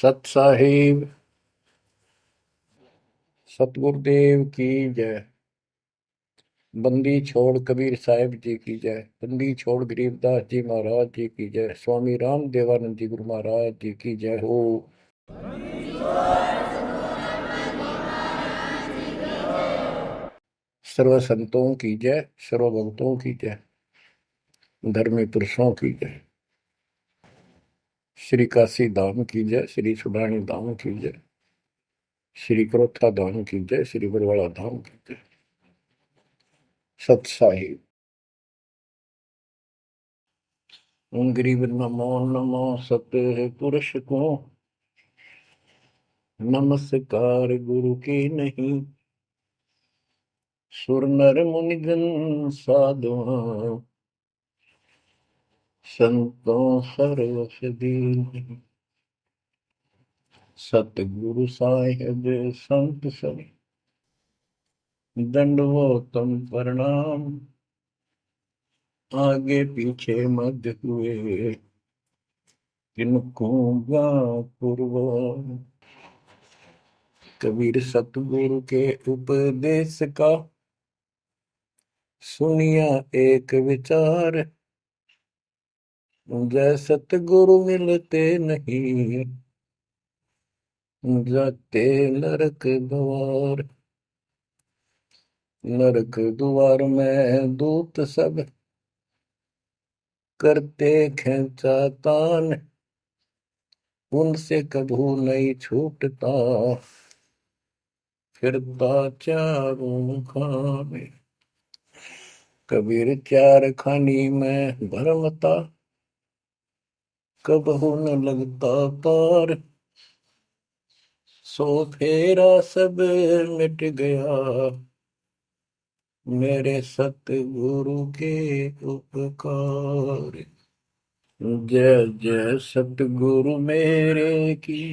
सत साहिब सतगुरुदेव की जय। बंदी छोड़ कबीर साहिब जी की जय। बंदी छोड़ गरीबदास जी महाराज जी की जय। स्वामी राम देवानंद जी गुरु महाराज जी की जय हो। सर्व संतों की जय, सर्व भक्तों की जय, धर्मी पुरुषों की जय। श्री काशी धाम की जय, श्री सुडानी धाम की जय, श्री क्रोथा धाम की जय, श्री बरवाड़ा धाम की जय। सत साहिब गरीब नमो नमो सत पुरुष को नमस्कार गुरु की नहीं। सुर नर मुनिजन साधुआ संतों सर्वस दीन। सतगुरु साहिब संत सब दंडवतम प्रणाम। आगे पीछे मध्य हुए किनको पूर्व। कबीर सतगुरु के उपदेश का सुनिया एक विचार। जय सतगुरु मिलते नहीं जाते नरक द्वार। नरक द्वार में दूत सब करते खेचातान। उनसे कभू नहीं छूटता फिरता चारों खाने। कबीर चार खानी में भरमता कबहू न लगता तार। सो फेरा सब मिट गया मेरे सतगुरु के उपकार। जय जय सतगुरु मेरे की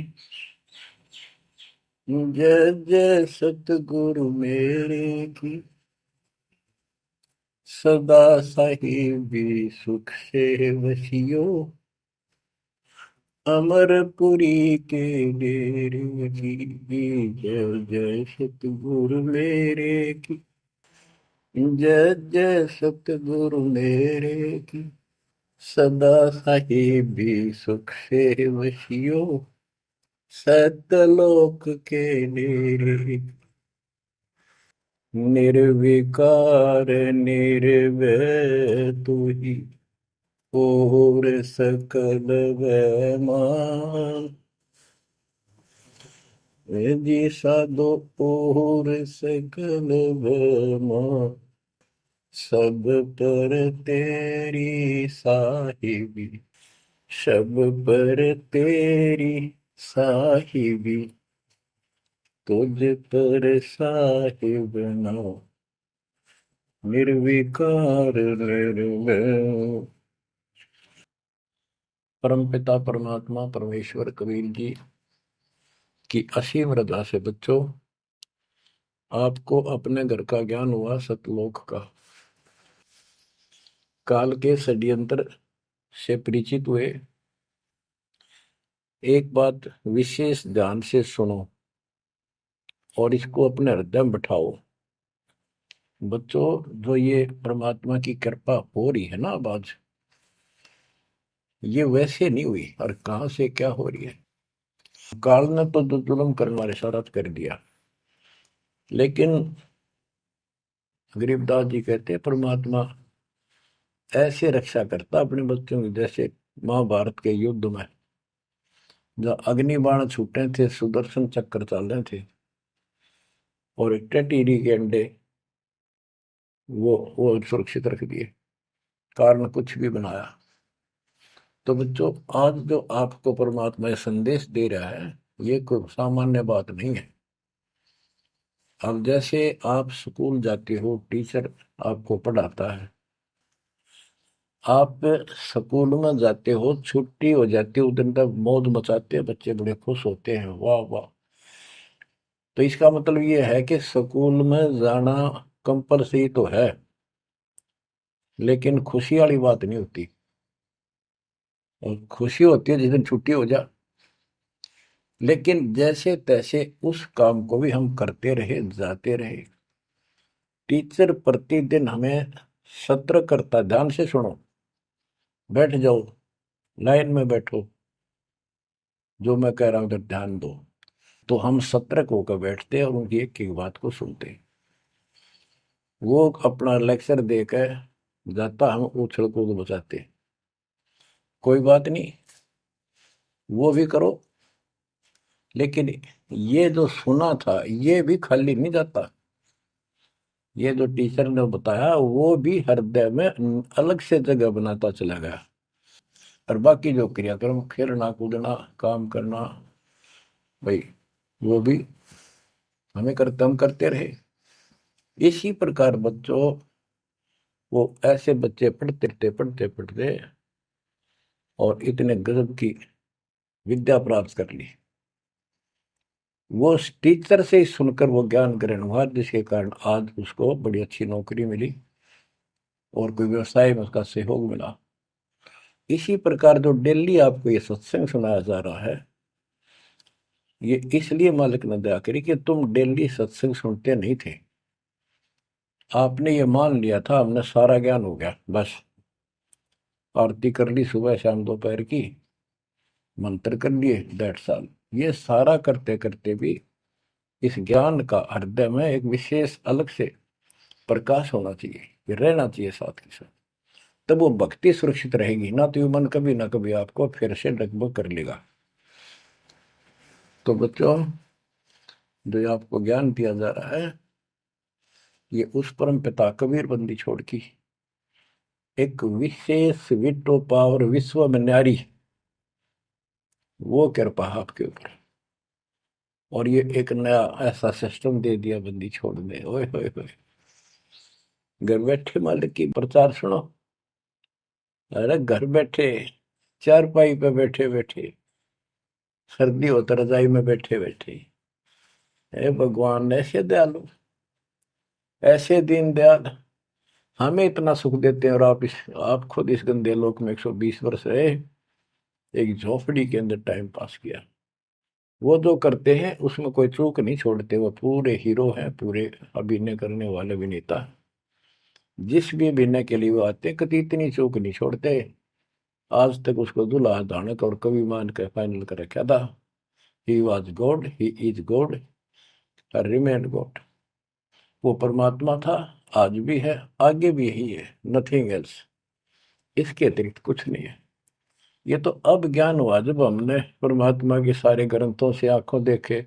जय जय सतगुरु मेरे की। सदा साहिबी सुख से वसियो अमरपुरी के डेरे की। जय जय सतगुरु मेरे की जय जय सतगुरु मेरे की। सदा साहिबी सुख से वसियो सतलोक के डेरे। निर्विकार निर्भय तू ही और सकल वैमान। जी साधो और सकल वैमान। सब पर तेरी साहिबी सब पर तेरी साहिबी। तुझ पर साहिब नाम निर्विकार निर्भय। परमपिता परमात्मा परमेश्वर कबीर जी की असीम रजा से बच्चों आपको अपने घर का ज्ञान हुआ सतलोक का। काल के षड्यंत्र से परिचित हुए। एक बात विशेष ध्यान से सुनो और इसको अपने हृदय में बिठाओ। बच्चों जो ये परमात्मा की कृपा हो रही है ना अब आज, ये वैसे नहीं हुई और कहां से क्या हो रही है। काल ने तो जुल्म करने वाले सारा कर दिया, लेकिन गरीबदास जी कहते हैं परमात्मा ऐसे रक्षा करता अपने बच्चों की, जैसे महाभारत के युद्ध में जब अग्निबाण छूटे थे, सुदर्शन चक्र चल रहे थे और टेटीरी के अंडे वो सुरक्षित रख दिए, कारण कुछ भी बनाया। तो बच्चों आज जो आपको परमात्मा संदेश दे रहा है ये कोई सामान्य बात नहीं है। अब जैसे आप स्कूल जाते हो, टीचर आपको पढ़ाता है, आप स्कूल में जाते हो, छुट्टी हो जाती है, उस दिन तक मौज मचाते हैं, बच्चे बड़े खुश होते हैं, वाह वाह। तो इसका मतलब ये है कि स्कूल में जाना कंपलसरी तो है, लेकिन खुशी वाली बात नहीं होती। और खुशी होती है जिस दिन छुट्टी हो जाए। लेकिन जैसे तैसे उस काम को भी हम करते रहे, जाते रहे। टीचर प्रतिदिन हमें सत्र करता, ध्यान से सुनो, बैठ जाओ, लाइन में बैठो, जो मैं कह रहा हूं उधर ध्यान दो। तो हम सतर्क होकर बैठते और उनकी एक एक बात को सुनते। वो अपना लेक्चर देकर जाता, हम उछल कूद बचाते। कोई बात नहीं, वो भी करो, लेकिन ये जो सुना था ये भी खाली नहीं जाता। ये जो टीचर ने बताया वो भी हृदय में अलग से जगह बनाता चला गया। और बाकी जो क्रियाक्रम, खेलना कूदना, काम करना, भाई वो भी हम करते रहे। इसी प्रकार बच्चों, वो ऐसे बच्चे पढ़ते और इतने गजब की विद्या प्राप्त कर ली। वो उस टीचर से ही सुनकर वो ज्ञान ग्रहण हुआ, जिसके कारण आज उसको बड़ी अच्छी नौकरी मिली और कोई व्यवसाय में उसका सहयोग मिला। इसी प्रकार जो डेली आपको ये सत्संग सुनाया जा रहा है, ये इसलिए मालिक ने दया करी कि तुम डेली सत्संग सुनते नहीं थे। आपने ये मान लिया था हमने सारा ज्ञान हो गया, बस आरती कर ली सुबह शाम दोपहर की, मंत्र कर लिए, दैट साल। ये सारा करते करते भी इस ज्ञान का हृदय में एक विशेष अलग से प्रकाश होना चाहिए, ये रहना चाहिए साथ के साथ। तब वो भक्ति सुरक्षित रहेगी, ना तो ये मन कभी ना कभी आपको फिर से डगमग कर लेगा। तो बच्चों, जो आपको ज्ञान दिया जा रहा है, ये उस परम पिता कबीर बंदी छोड़ की एक विशेष विटो पावर विश्व में न्यारी, वो कृपा आपके ऊपर। और ये एक नया ऐसा सिस्टम दे दिया बंदी छोड़ दे, ओए होए होए। घर बैठे मालिक की प्रचार सुनो। अरे घर बैठे, चारपाई पे बैठे बैठे, सर्दी हो तो रजाई में बैठे बैठे, हे भगवान ऐसे दयालु, ऐसे दीन दयाल, हमें इतना सुख देते हैं। और आप खुद इस गंदे लोक में 120 वर्ष रहे, एक झोपड़ी के अंदर टाइम पास किया। वो जो करते हैं उसमें कोई चूक नहीं छोड़ते, वो पूरे हीरो हैं, पूरे अभिनय करने वाले अभिनेता। जिस भी अभिनय के लिए वो आते कभी इतनी चूक नहीं छोड़ते। आज तक उसको दुल्हा दानक और कवि मान के फाइनल कर रखा था। He was God, he is God, remain God. वो परमात्मा था, आज भी है, आगे भी यही है, नथिंग एल्स। इसके अतिरिक्त कुछ नहीं है। ये तो अब ज्ञान हुआ जब हमने परमात्मा के सारे ग्रंथों से आंखों देखे,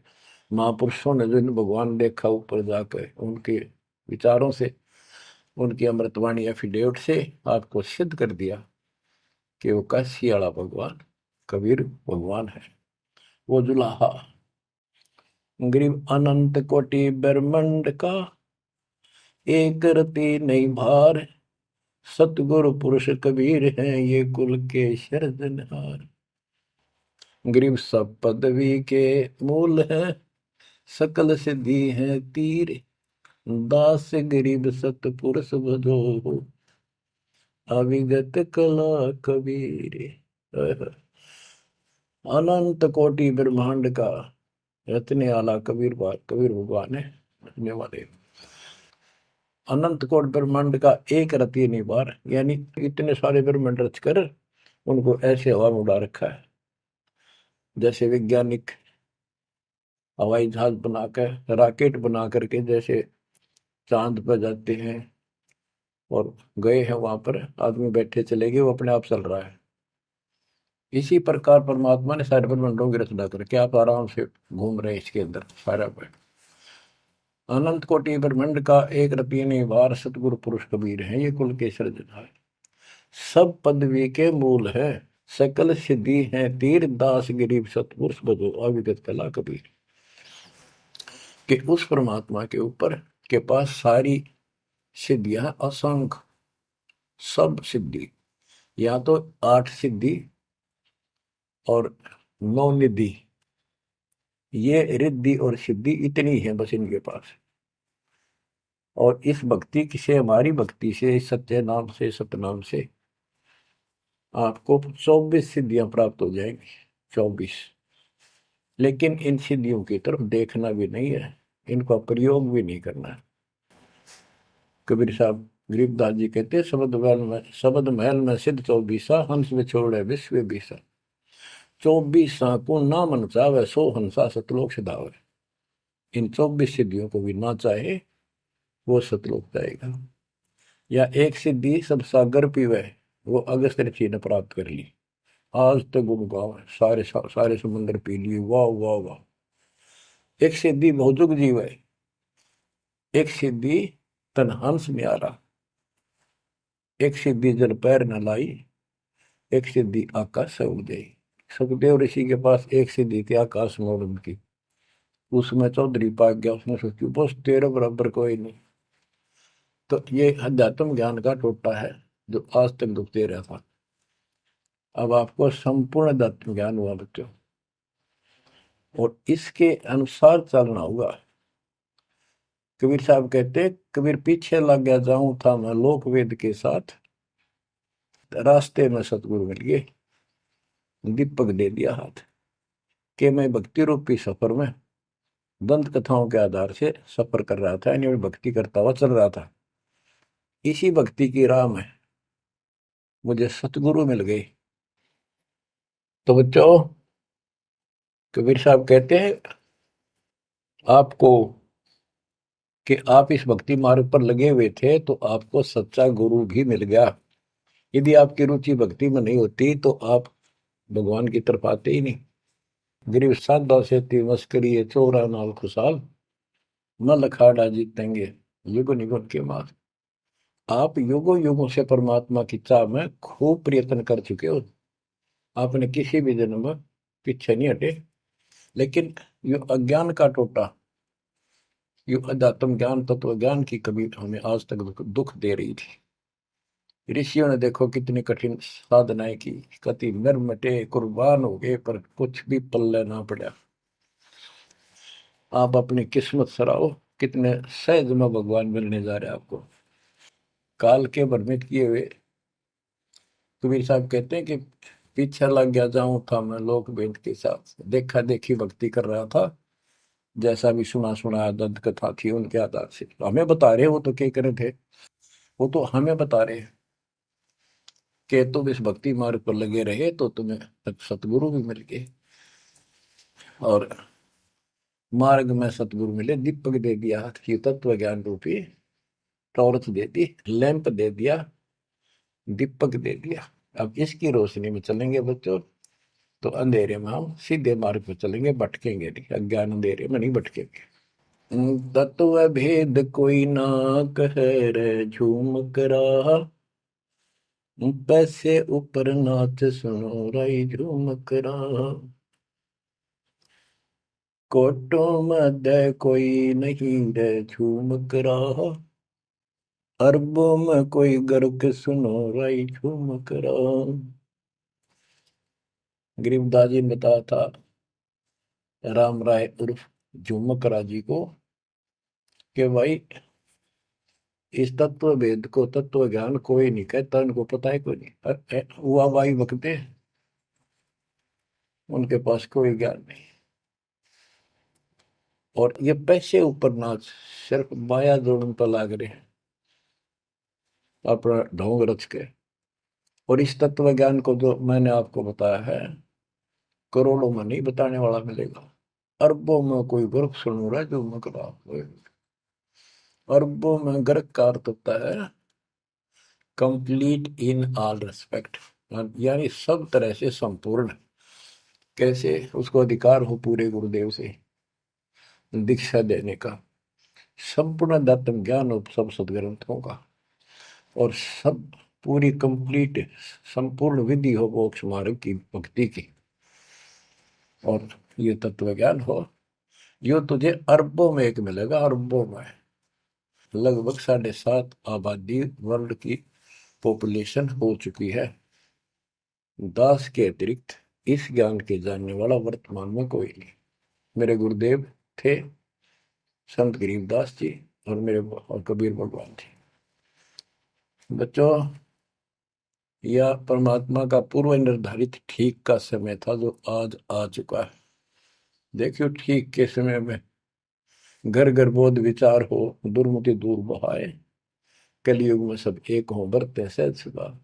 महापुरुषों ने जिन भगवान देखा ऊपर जाकर, उनके विचारों से, उनकी अमृतवाणी एफिडेविट से आपको सिद्ध कर दिया कि वो काशी वाला भगवान कबीर भगवान है। वो जुलाहा गरीब अनंत कोटि ब्रह्मंड का, एक रति नहीं भार, सतगुरु पुरुष कबीर हैं ये कुल के सिरजनहार। गरीब सब पदवी के मूल है, सकल सिद्धि है तीर, दास गरीब सतपुरुष भजो, अविगत कला कबीर। अनंत कोटि ब्रह्मांड का रचने वाला कबीर भगवान है, रचने वाले। अनंत कोट ब्रह्मांड का एक रति निवार, यानी इतने सारे ब्रह्मांड रचकर उनको ऐसे हवा में उड़ा रखा है। जैसे वैज्ञानिक हवाई जहाज बनाकर, रॉकेट बना करके जैसे चांद पर जाते हैं और गए हैं, वहां पर आदमी बैठे चले गए, वो अपने आप चल रहा है। इसी प्रकार परमात्मा ने सारे ब्रह्मांडों की रचना करके आप आराम से घूम रहे हैं इसके अंदर सारा पे। अनंत कोटि ब्रह्मांड का एक रति निवार, सतगुरु पुरुष कबीर है ये कुल के सिरजनहार। सब पदवी के मूल है, सकल सिद्धि है तीर, दास गरीब सतपुरुष भजो, अविगत कला कबीर। कि उस परमात्मा के ऊपर के पास सारी सिद्धियां, असंख्य सब सिद्धि, या तो 8 सिद्धि और 9 निधि, ये रिद्धि और सिद्धि इतनी है बस इनके पास। और इस भक्ति से, हमारी भक्ति से, सत्य नाम से, सतनाम से आपको 24 सिद्धियां प्राप्त हो जाएंगी। 24 लेकिन इन सिद्धियों की तरफ देखना भी नहीं है, इनका प्रयोग भी नहीं करना है। कबीर साहब गरीबदास जी कहते हैं, शब्द महल में सिद्ध चौबीसा, हंस विछोड़े विश्व बीसा। 24 को ना मन चावे, 100 हंसा सतलोक सिधावे। इन 24 सिद्धियों को भी ना चाहे वो सतलोक जाएगा। या एक सिद्धि सब सागर पीवे, वो अगस्त ऋषि ने प्राप्त कर ली। आज तक गुण गाओ, सारे समुद्र पी लिए, वाह वाह वाह। एक सिद्धि बहुजुग जीव है, एक सिद्धि तन हंस न्यारा, एक सिद्धि जल पैर न लाई, एक सिद्धि आकाश से उड़ गई। सुखदेव ऋषि के पास एक सिद्धि थी आकाश में उड़न की, उसमें चौधरी पाक गया, उसने सोची बस तेरे बराबर कोई नहीं। तो ये अध्यात्म ज्ञान का टोटा है जो आज तक दुख दे रहा था। अब आपको संपूर्ण अध्यात्म ज्ञान हुआ बच्चों, और इसके अनुसार चलना होगा। कबीर साहब कहते, कबीर पीछे लग गया जाऊं था मैं लोक वेद के साथ, रास्ते में सतगुरु मिल गए, दीपक दे दिया हाथ, कि मैं भक्ति रूपी सफर में दंत कथाओं के आधार से सफर कर रहा था, यानी भक्ति करता हुआ चल रहा था। इसी भक्ति की राह में मुझे सतगुरु मिल गए। तो बच्चों, कबीर साहब कहते हैं आपको कि आप इस भक्ति मार्ग पर लगे हुए थे तो आपको सच्चा गुरु भी मिल गया। यदि आपकी रुचि भक्ति में नहीं होती तो आप भगवान की तरफ आते ही नहीं। गरीब साधा से मस्करी है चोरा नाल खुशाल, न लखाड़ा जीतेंगे युग निगुण के मार। आप युगों युगों से परमात्मा की चाह में खूब प्रयत्न कर चुके हो, आपने किसी भी जन्म में पीछे नहीं हटे। लेकिन यो अज्ञान का टोटा, यो अध्यात्म ज्ञान तत्व ज्ञान की कभी हमें आज तक दुख दे रही थी। ऋषियों ने देखो कितनी कठिन साधनाएं की, कति मर मिटे कुर्बान हो गए, पर कुछ भी पल्ले ना पड़ा। आप अपनी किस्मत सराहो, कितने सहज में भगवान मिलने जा रहे हैं आपको। काल के भ्रमित किए हुए कबीर साहब कहते हैं कि पीछे लग गया जाऊं था मैं लोक वेद के साथ, देखा देखी भक्ति कर रहा था, जैसा भी सुना सुना दंत कथा थी उनके आधार से। तो हमें बता रहे, वो तो क्या करे थे, वो तो हमें बता रहे कि तुम इस भक्ति मार्ग पर लगे रहे तो तुम्हें सतगुरु भी मिल गए। और मार्ग में सतगुरु मिले, दीपक दे दिया, तत्व ज्ञान रूपी टॉर्च दे दी, लैंप दे दिया, दीपक दे दिया। अब इसकी रोशनी में चलेंगे बच्चों तो अंधेरे में हम सीधे मार्ग पर चलेंगे, भटकेंगे नहीं, अज्ञान अंधेरे में नहीं भटकेंगे। तत्व भेद कोई ना कहे रे झूम करा, पैसे ऊपर नाच सुनो राई झूम करा। कोटों मध्य कोई नहीं रे झूम करा, अरबों में कोई गर्क सुनो राई झूम करा। गरीबदास जी ने बताया था राम राय उर्फ झूमकरा जी को कि भाई इस तत्व भेद को, तत्व ज्ञान कोई नहीं कहता, उनको पता है कोई नहीं, हुआ भाई बकते उनके पास कोई ज्ञान नहीं। और ये पैसे ऊपर नाच, सिर्फ माया जोड़न पर लाग रहे हैं अपना ढोंग रच के। और इस तत्व ज्ञान को जो मैंने आपको बताया है, करोड़ों में नहीं बताने वाला मिलेगा, अरबों में कोई गर्क सुन रहा है जो मकरा। अरबों में गर्क का अर्थ होता है कंप्लीट इन ऑल रेस्पेक्ट, यानी सब तरह से संपूर्ण। कैसे उसको अधिकार हो पूरे गुरुदेव से दीक्षा देने का, संपूर्ण अध्यात्म ज्ञान हो सब सदग्रंथों का, और सब पूरी कंप्लीट संपूर्ण विधि हो मोक्ष मार्ग की भक्ति की, और ये तत्व ज्ञान हो, यो तुझे अरबों में एक मिलेगा, अरबों में। लगभग 7.5 आबादी वर्ल्ड की पॉपुलेशन हो चुकी है। दास के अतिरिक्त इस ज्ञान के जानने वाला वर्तमान में कोई नहीं। मेरे गुरुदेव थे संत गरीबदास जी, और मेरे और कबीर भगवान जी। बच्चों, यह परमात्मा का पूर्व निर्धारित ठीक का समय था जो आज आ चुका है। देखियो ठीक के समय में घर घर बोध विचार हो, दुर्मति दूर बहाए, कलयुग में सब एक हो, बरते सहज सुभा।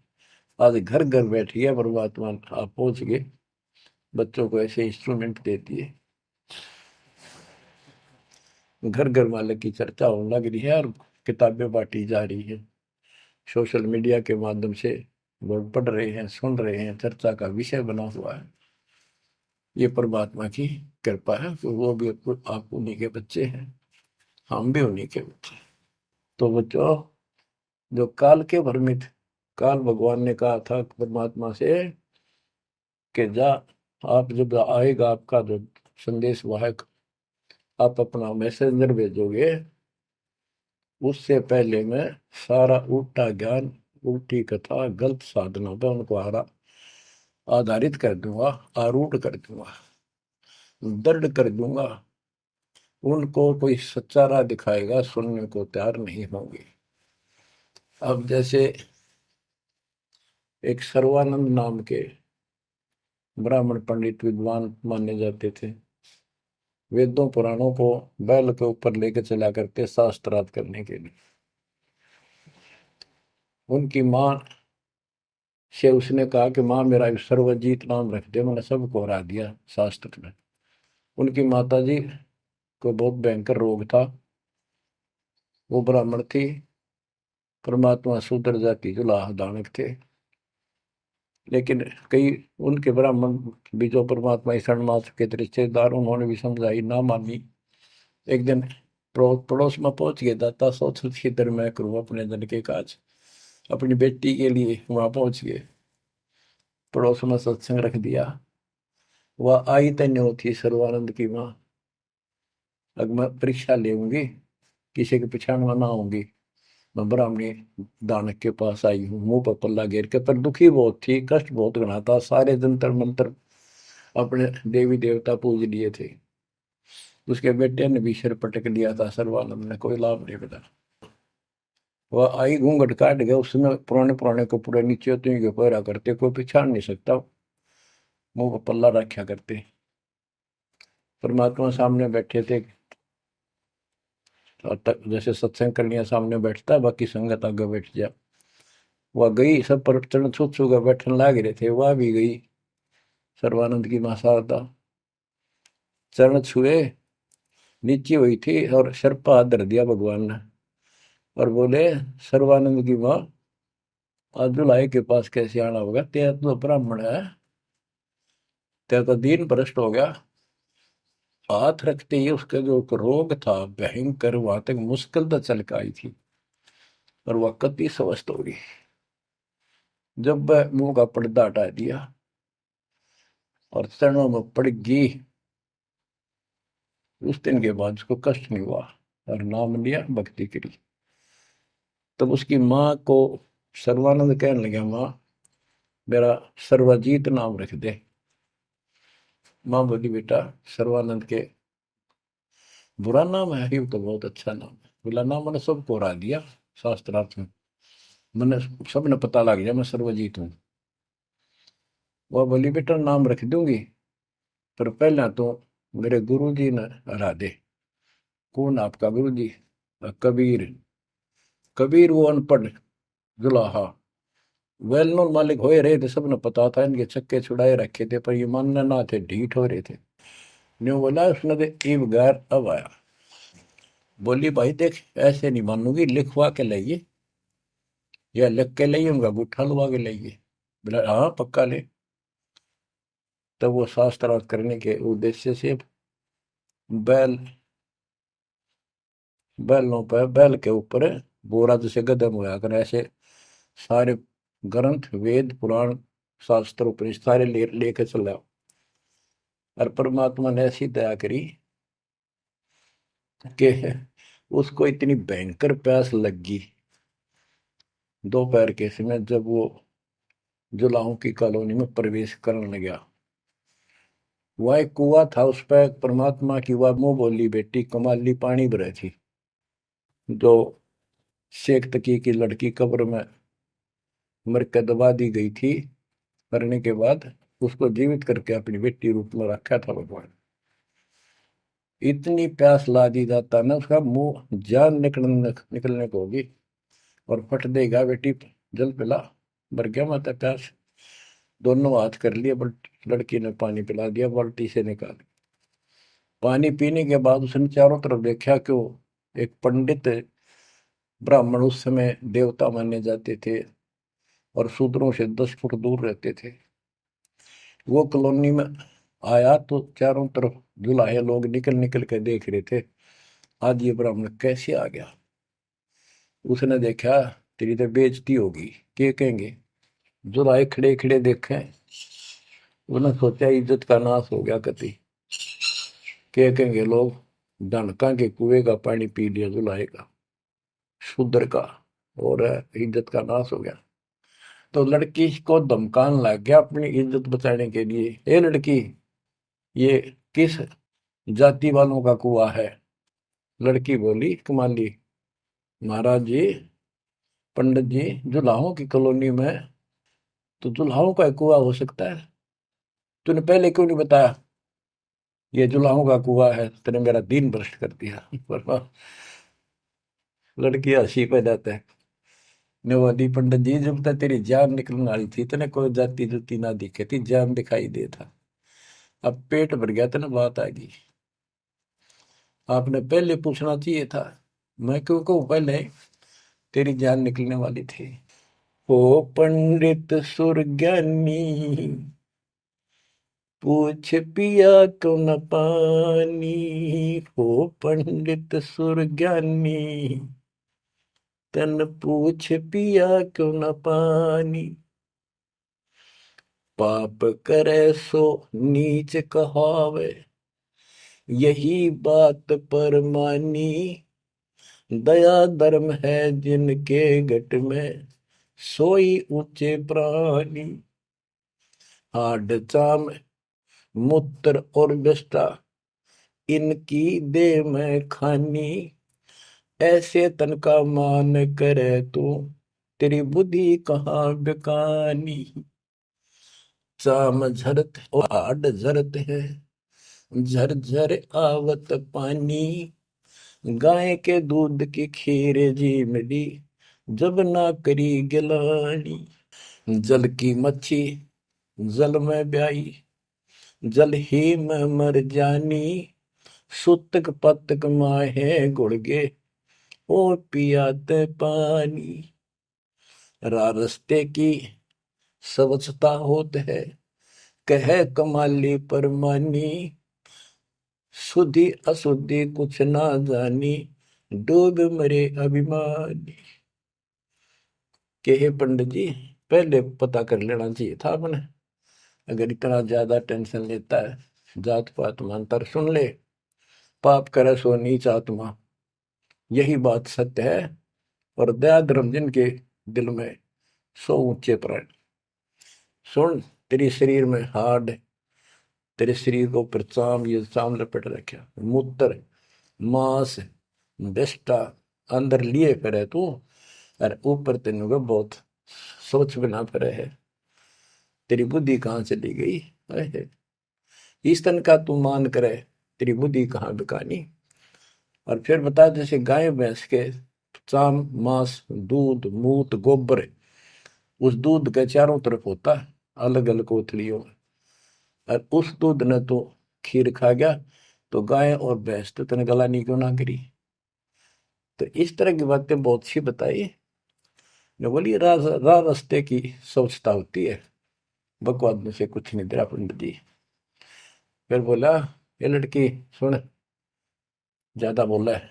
आज घर घर बैठी है परमात्मा, आप पहुंच गए, बच्चों को ऐसे इंस्ट्रूमेंट देती है, घर घर मालिक की चर्चा होने लग रही है और किताबें बांटी जा रही है, सोशल मीडिया के माध्यम से लोग पढ़ रहे हैं, सुन रहे हैं, चर्चा का विषय बना हुआ है। ये परमात्मा की कृपा है कि वो भी आप उन्हीं के बच्चे हैं, हम भी उन्हीं के बच्चे। तो बच्चों, जो काल के भ्रमित, काल भगवान ने कहा था परमात्मा से कि जा, आप जब आएगा आपका जो संदेश वाहक, आप अपना मैसेंजर भेजोगे, उससे पहले मैं सारा उल्टा ज्ञान, उल्टी कथा, गलत साधनों पर उनको आधारित कर दूंगा, आरूढ़ कर दूंगा, दृढ़ कर दूंगा। उनको कोई सच्चा राह दिखाएगा, सुनने को तैयार नहीं होंगे। अब जैसे एक सर्वानंद नाम के ब्राह्मण पंडित विद्वान माने जाते थे, वेदों पुराणों को बैल के ऊपर लेकर चला करते शास्त्रार्थ करने के लिए। उनकी माँ से उसने कहा कि माँ मेरा सर्वजीत नाम रख दे, मैंने सबको हरा दिया शास्त्र में। उनकी माता जी को बहुत भयंकर रोग था, वो ब्राह्मण थी, परमात्मा शूद्र जाति जुलाह दानक थे, लेकिन कई उनके ब्राह्मण भी जो परमात्मा ईश्वर मात्र के रिश्तेदार, उन्होंने भी समझाई, ना मानी। एक दिन पड़ोस में पहुंच गया, दाता सोच किधर मैं करूँ अपने धन के काज, अपनी बेटी के लिए वहां पहुंच गए, पड़ोस में सत्संग रख दिया। वह आई तन्यो थी सर्वानंद की माँ, अब मैं परीक्षा लेंगी, किसी के पिछाड़ में ना आऊंगी, मैं ब्राह्मणी दानक के पास आई हूँ, मुंह पर पल्ला घेर के, पर दुखी बहुत थी, कष्ट बहुत घना था, सारे जंतर मंत्र अपने देवी देवता पूज लिए थे, उसके बेटे ने भी सिर पटक लिया था, सर्वानंद ने कोई लाभ नहीं मिला। वह आई, घूंघट काट गया, उसमें पुराने पुराने कपड़े नीचे के पहरा करते, कोई पिछाड़ नहीं सकता, मुंह पर पल्ला रखा करते। परमात्मा सामने बैठे थे, और जैसे सत्संग करने सामने बैठता है, बाकी संगत आगे बैठ जा। वह गई, सब पर चरण छू छू कर बैठने लग रहे थे, वह भी गई, सर्वानंद की मां शारदा, चरण छुए, नीचे हुई थी और सर पर हाथ धर दिया भगवान ने, और बोले, सर्वानंद की मां, आज दुल्हाई के पास कैसे आना होगा, तेरा तो ब्राह्मण है, तेरा तो दीन भ्रष्ट हो गया। हाथ रखते ही उसका जो रोग था भयंकर, वहां तक मुश्किल तो चल के आई थी, और वह कति स्वस्थ हो गई। जब वह मुंह का पर्दा हटा दिया और चरणों में पड़ गई, उस दिन के बाद उसको कष्ट नहीं हुआ, और नाम लिया, भक्ति करी। तब उसकी माँ को सर्वानंद कहने लगा, माँ मेरा सर्वजीत नाम रख दे। माँ बोली, बेटा सर्वानंद के बुरा नाम है, ही तो बहुत अच्छा नाम है। बोला, नाम मैंने सबको हरा दिया शास्त्रार्थ में, मैंने सबने पता लग गया मैं सर्वजीत हूँ। वह बोली, बेटा नाम रख दूंगी, पर पहले तो मेरे गुरु जी ने हरा दे। कौन आपका गुरु जी? कबीर। कबीर वो अनपढ़ जुलाहा, वेल नोन मालिक हो रहे थे, सबने पता था, इनके छक्के छुड़ाए रखे थे, पर ये मानने ना थे, ढीठ हो रहे थे। न्यू बोला उसने, तो ईब गैर अब आया। बोली, भाई देख, ऐसे नहीं मानूंगी, लिखवा के लाइए, या लिख के लाइए, उनका गुट्ठा लुआ के लाइए। बोला, हाँ पक्का ले। तब वो शास्त्रार्थ करने के उद्देश्य से बैल, बैलों पर, बैल के ऊपर बोरा जैसे गदम होया कर, ऐसे सारे ग्रंथ, वेद, पुराण, शास्त्र, उपनिषद सारे लेके चला। और परमात्मा ने ऐसी दया करी कि उसको इतनी भयंकर प्यास लगी दोपहर के समय, जब वो जुलाहों की कॉलोनी में प्रवेश करने गया। वह एक कुआ था, उस पर परमात्मा की वह मुंह बोली बेटी कमाली पानी भरे थी, जो शेख तकी की लड़की कब्र में मर के दबा दी गई थी, करने के बाद उसको जीवित करके अपनी बेटी रूप में रखा था भगवान। इतनी प्यास ला दी जाता ना, उसका मुंह जान निकलने को होगी और फट देगा बेटी, जल पिला। भर गया माता प्यास। दोनों हाथ कर लिए, लड़की ने पानी पिला दिया बाल्टी से निकाल। पानी पीने के बाद उसने चारों तरफ देखा कि एक पंडित ब्राह्मण, उस समय देवता माने जाते थे और शूद्रों से 10 फुट दूर रहते थे, वो कॉलोनी में आया तो चारों तरफ जुलाहे लोग निकल निकल के देख रहे थे, आज ये ब्राह्मण कैसे आ गया। उसने देखा तेरी तो बेइज्जती होगी, क्या कहेंगे। जुलाहे खड़े खड़े देखे, उन्हें सोचा इज्जत का नाश हो गया कति, क्या कहेंगे लोग। डनका के कुएं का पानी पी लिया जुलाहे का, शूद्र का, और इज्जत का नाश हो गया। तो लड़की को धमकाने लग गया अपनी इज्जत बचाने के लिए, ए लड़की, ये किस जाति वालों का कुआं है। लड़की बोली कमाली, महाराज जी, पंडित जी, जुलाहों की कॉलोनी में तो जुलाहों का कुआं हो सकता है, तूने पहले क्यों नहीं बताया ये जुलाहों का कुआं है, तेने मेरा दिन भ्रष्ट कर दिया। पर लड़की हंसी पे जाता है, ने बोली पंडित जी, जब तक तेरी जान निकलने वाली थी तेने कोई जाति जुती ना दिखे थी, जान दिखाई दे था, अब पेट भर गया तेने बात आ गई। आपने पहले पूछना चाहिए था, मैं क्यों कहूँ पहले, तेरी जान निकलने वाली थी। ओ पंडित सुरज्ञानी, पूछ पिया क्यों न पानी, हो पंडित सुरज्ञानी, तन पूछ पिया क्यों न पानी। पाप करे सो नीच कहावे, यही बात पर मानी, दया धर्म है जिनके घट में, सोई ऊंचे प्राणी। हाड चाम मूत्र और विष्ठा, इनकी दे में खानी, ऐसे तन का मान करे तू, तेरी बुद्धि कहाँ बेकानी। चाम झरत और हाड झरत है, झरझर आवत पानी, गाय के दूध की खीर जी मिली, जब ना करी गिलानी। जल की मच्छी जल में ब्याई, जल ही में मर जानी, सुतक पतक माहे गुड़गे, ओ पियाते पानी। रास्ते की स्वच्छता होत है, कह कमाली परमानी, शुद्धि अशुद्धि कुछ ना जानी, डूब मरे अभिमानी। के हे पंडित जी, पहले पता कर लेना चाहिए था अपने, अगर इतना ज्यादा टेंशन लेता है, जात पात मानतर सुन ले, पाप करे सो नीच आत्मा, यही बात सत्य है। और दया धर्म जिनके दिल में, सो ऊंचे प्राण। सुन, तेरे शरीर में हाड, तेरे शरीर को ऊपर चाम, ये चाम लपेट रखा, मूत्र मांस विष्ठा अंदर लिए फिरे तू, और ऊपर तेन को बहुत सोच बना फिरे है, तेरी बुद्धि कहाँ चली गई है। इस तन का तू मान करे, तेरी बुद्धि कहाँ बिकानी। और फिर बता, जैसे गाय भैंस के चाम मांस दूध मूत गोबर, उस दूध के चारों तरफ होता है अलग अलग कोथलियों में, और उस दूध ने तो खीर खा गया, तो गाय और भैंस तो तेने गलानी क्यों ना करी। तो इस तरह की बातें बहुत सी बताई। जो बोली रास्ते की स्वच्छता होती है, बकवाद में से कुछ नहीं तेरा पंडित जी। फिर बोला, ये लड़की सुन, ज्यादा बोला है,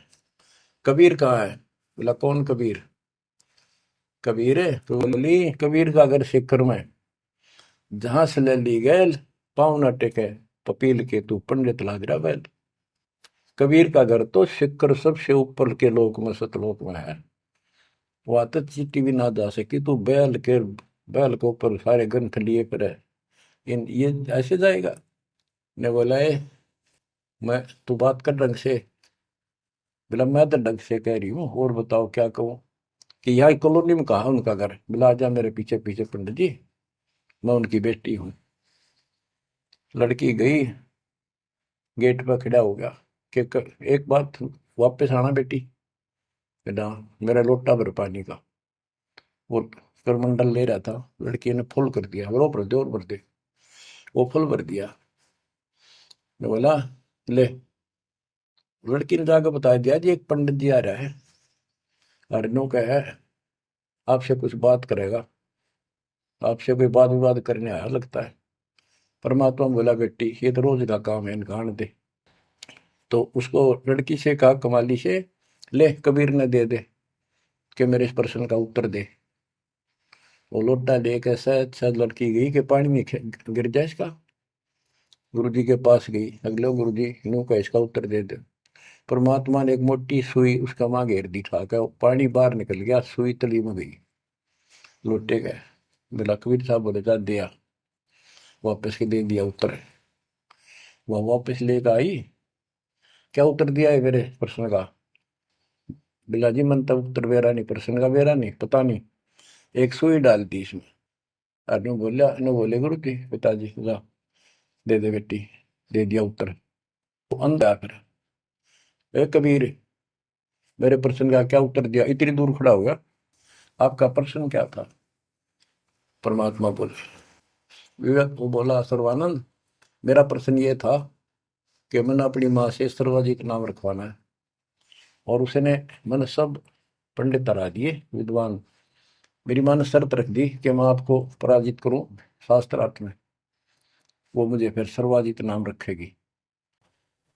कबीर कहाँ है। बोला कौन कबीर। कबीर है तो बोली, कबीर का घर सिक्कर में, जहां से ले ली गैल, पाँव न टेके पपील के, तू पंडित लाग रहा बैल। कबीर का घर तो सिक्कर सबसे ऊपर के लोक में, सतलोक में है, वहां तक चीटी भी ना जा सकी, तू बैल के ऊपर सारे ग्रंथ लिए फिर है, इन ये ऐसे जाएगा। ने बोला, मैं तू बात कर ढंग से। बोला मैं तो ढंग से कह रही हूँ, और बताओ क्या कहूँ। कि यहाँ कॉलोनी में कहा उनका घर। बोला जा मेरे पीछे पीछे पंडित जी, मैं उनकी बेटी हूँ। लड़की गई, गेट पर खड़ा हो गया, कि एक बात वापस आना बेटी, बेटा मेरा लोटा भर पानी का। वो करमंडल ले रहा था, लड़की ने फुल कर दिया, और भर दे और भर दे। वो फुल भर दिया। मैं बोला ले। लड़की ने जाकर बता दिया जी एक पंडित जी आ रहा है, हरनों का है, आपसे कुछ बात करेगा, आपसे कोई बात विवाद करने आया लगता है। परमात्मा बोला बेटी ये तो रोज का काम है, इनका आने दे। तो उसको लड़की से कहा कमाली से, ले कबीर ने दे दे कि मेरे इस प्रश्न का उत्तर दे। वो लोटा लेकर शायद शायद लड़की गई कि पानी में गिर जाए इसका। गुरु जी के पास गई, अगले गुरु जी नू का इसका उत्तर दे दे। परमात्मा ने एक मोटी सुई उसका माँ घेर दी, ठाकर पानी बाहर निकल गया, सुई तली में गई, लोटे गए। बोला कबीर साहब बोले जा दिया, वापस के दे दिया उत्तर। वह वापस लेकर आई, क्या उत्तर दिया है मेरे प्रश्न का? बिला जी मन तब उत्तर बेरा नहीं, प्रश्न का बेरा नहीं, पता नहीं, एक सुई डाल दी इसमें। अनु बोला, अनु बोले गुरु जी पिताजी जा दे दे बेटी, दे दिया उत्तर। वो अंधा फिर, ए कबीर मेरे प्रश्न का क्या उत्तर दिया? इतनी दूर खड़ा हो गया, आपका प्रश्न क्या था? परमात्मा बोले, विवेक वो बोला सर्वानंद मेरा प्रश्न ये था कि मैंने अपनी माँ से सर्वाजीत नाम रखवाना है, और उसने मैंने सब पंडित हरा दिए विद्वान, मेरी माँ ने शर्त रख दी कि मैं आपको पराजित करूं शास्त्रार्थ में, वो मुझे फिर सर्वाजीत नाम रखेगी।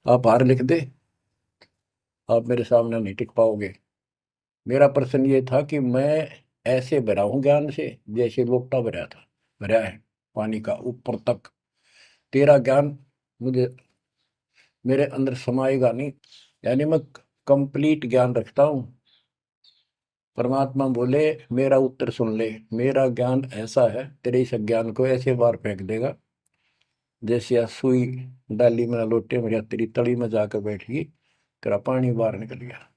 आप हार लिख दे, आप मेरे सामने नहीं टिक पाओगे। मेरा प्रश्न ये था कि मैं ऐसे भरा हूं ज्ञान से जैसे लोटा भरा था, भरा है पानी का ऊपर तक। तेरा ज्ञान मुझे मेरे अंदर समाएगा नहीं, यानी मैं कंप्लीट ज्ञान रखता हूं। परमात्मा बोले मेरा उत्तर सुन ले, मेरा ज्ञान ऐसा है तेरे इस ज्ञान को ऐसे बार फेंक देगा जैसे या सुई डाली में लोटे में या तेरी तली में जाकर बैठ गई, तेरा पानी बाहर निकल गया।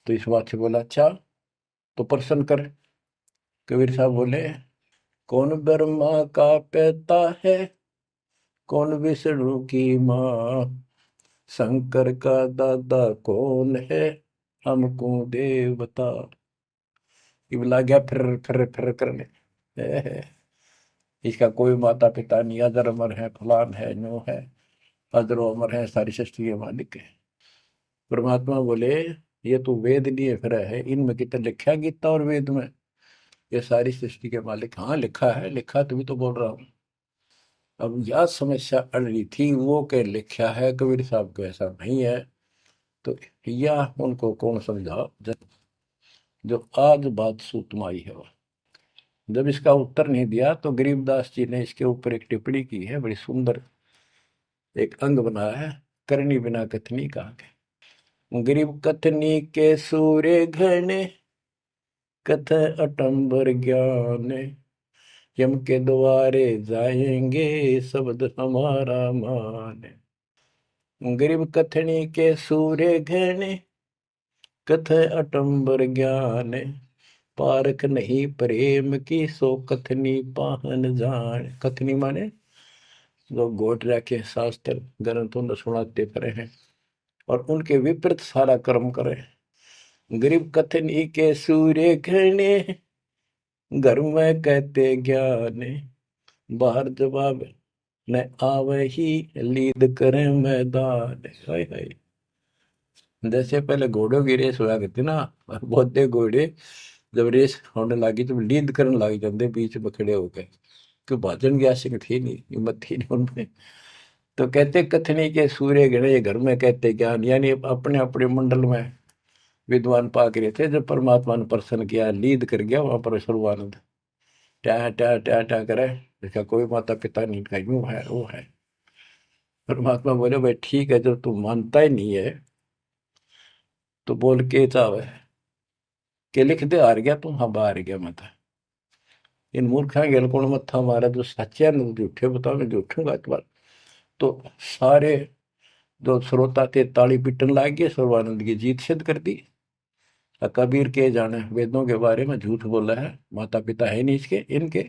तो इस बात से बोला अच्छा तो प्रश्न कर। कबीर साहब बोले कौन ब्रह्मा का पिता है, कौन विष्णु की माँ, शंकर का दादा कौन है, हमको देव बता। ये बोला गया फिर करने, इसका कोई माता पिता नहीं, अजर अमर है, फलान है, नो है, अजरो अमर है, सारी सृष्टि के मालिक है। परमात्मा बोले ये तो वेद लिए फिर है, इनमें कितना लिखा गीता और वेद में ये सारी सृष्टि के मालिक? हाँ लिखा है, लिखा तभी तो बोल रहा हूँ। अब यह समस्या अड़ रही थी, वो के लिखा है कबीर साहब को ऐसा नहीं है, तो यह उनको कौन समझा जो आज बात सूतम आई है। जब इसका उत्तर नहीं दिया तो गरीबदास जी ने इसके ऊपर एक टिप्पणी की है, बड़ी सुंदर एक अंग बनाया है, करनी बिना कथनी कहा के। गरीब कथनी के सूर्य घने, कथ अटंबर ज्ञान, यम के द्वारे जाएंगे शब्द हमारा मान। गरीब कथनी के सूर्य घने, कथ अटंबर ज्ञान, पारख नहीं प्रेम की सो कथनी पाहन जान। कथनी माने जो गोट रखे शास्त्र ग्रंथों ने सुनाते पड़े हैं और उनके विपरीत सारा कर्म करे। गरीब कथनी के सूर्य घने, घर में कहते ज्ञान, बाहर जवाब न आवे ही लीद करे मैदान। हाय हाय, जैसे पहले घोड़ों की रेस हुआ करती ना, और बहुत घोड़े जब रेस होने लगी तो लीड करने लग जाते बीच में खड़े होकर, क्यों भाजन की आशिक थी नहीं, हिम्मत थी नहीं उनमें। तो कहते कथनी के सूर्य गणे घर में कहते ज्ञान, यानी अपने अपने मंडल में विद्वान पाक रहे थे। जब परमात्मा ने प्रसन्न किया, लीद कर गया वहां पर सर्वानंद, ट्या ट्या ट्या ट्या करे, इसका कोई माता पिता नहीं, का यूं है वो है। परमात्मा बोले भाई ठीक है, जब तू मानता ही नहीं है तो बोल के चाहे के लिख दे, हार गया तू, हाँ हार गया मैं तो। इन मूर्खा गेल कौन मत्था मारा, जो सच्चे न झूठे बताओ, मैं झूठूंगा इस बार। तो सारे जो श्रोता थे ताली पीटन लाग गए, सर्वानंद की जीत सिद्ध कर दी। कबीर के जाने वेदों के बारे में झूठ बोला है, माता पिता है नहीं इसके इनके।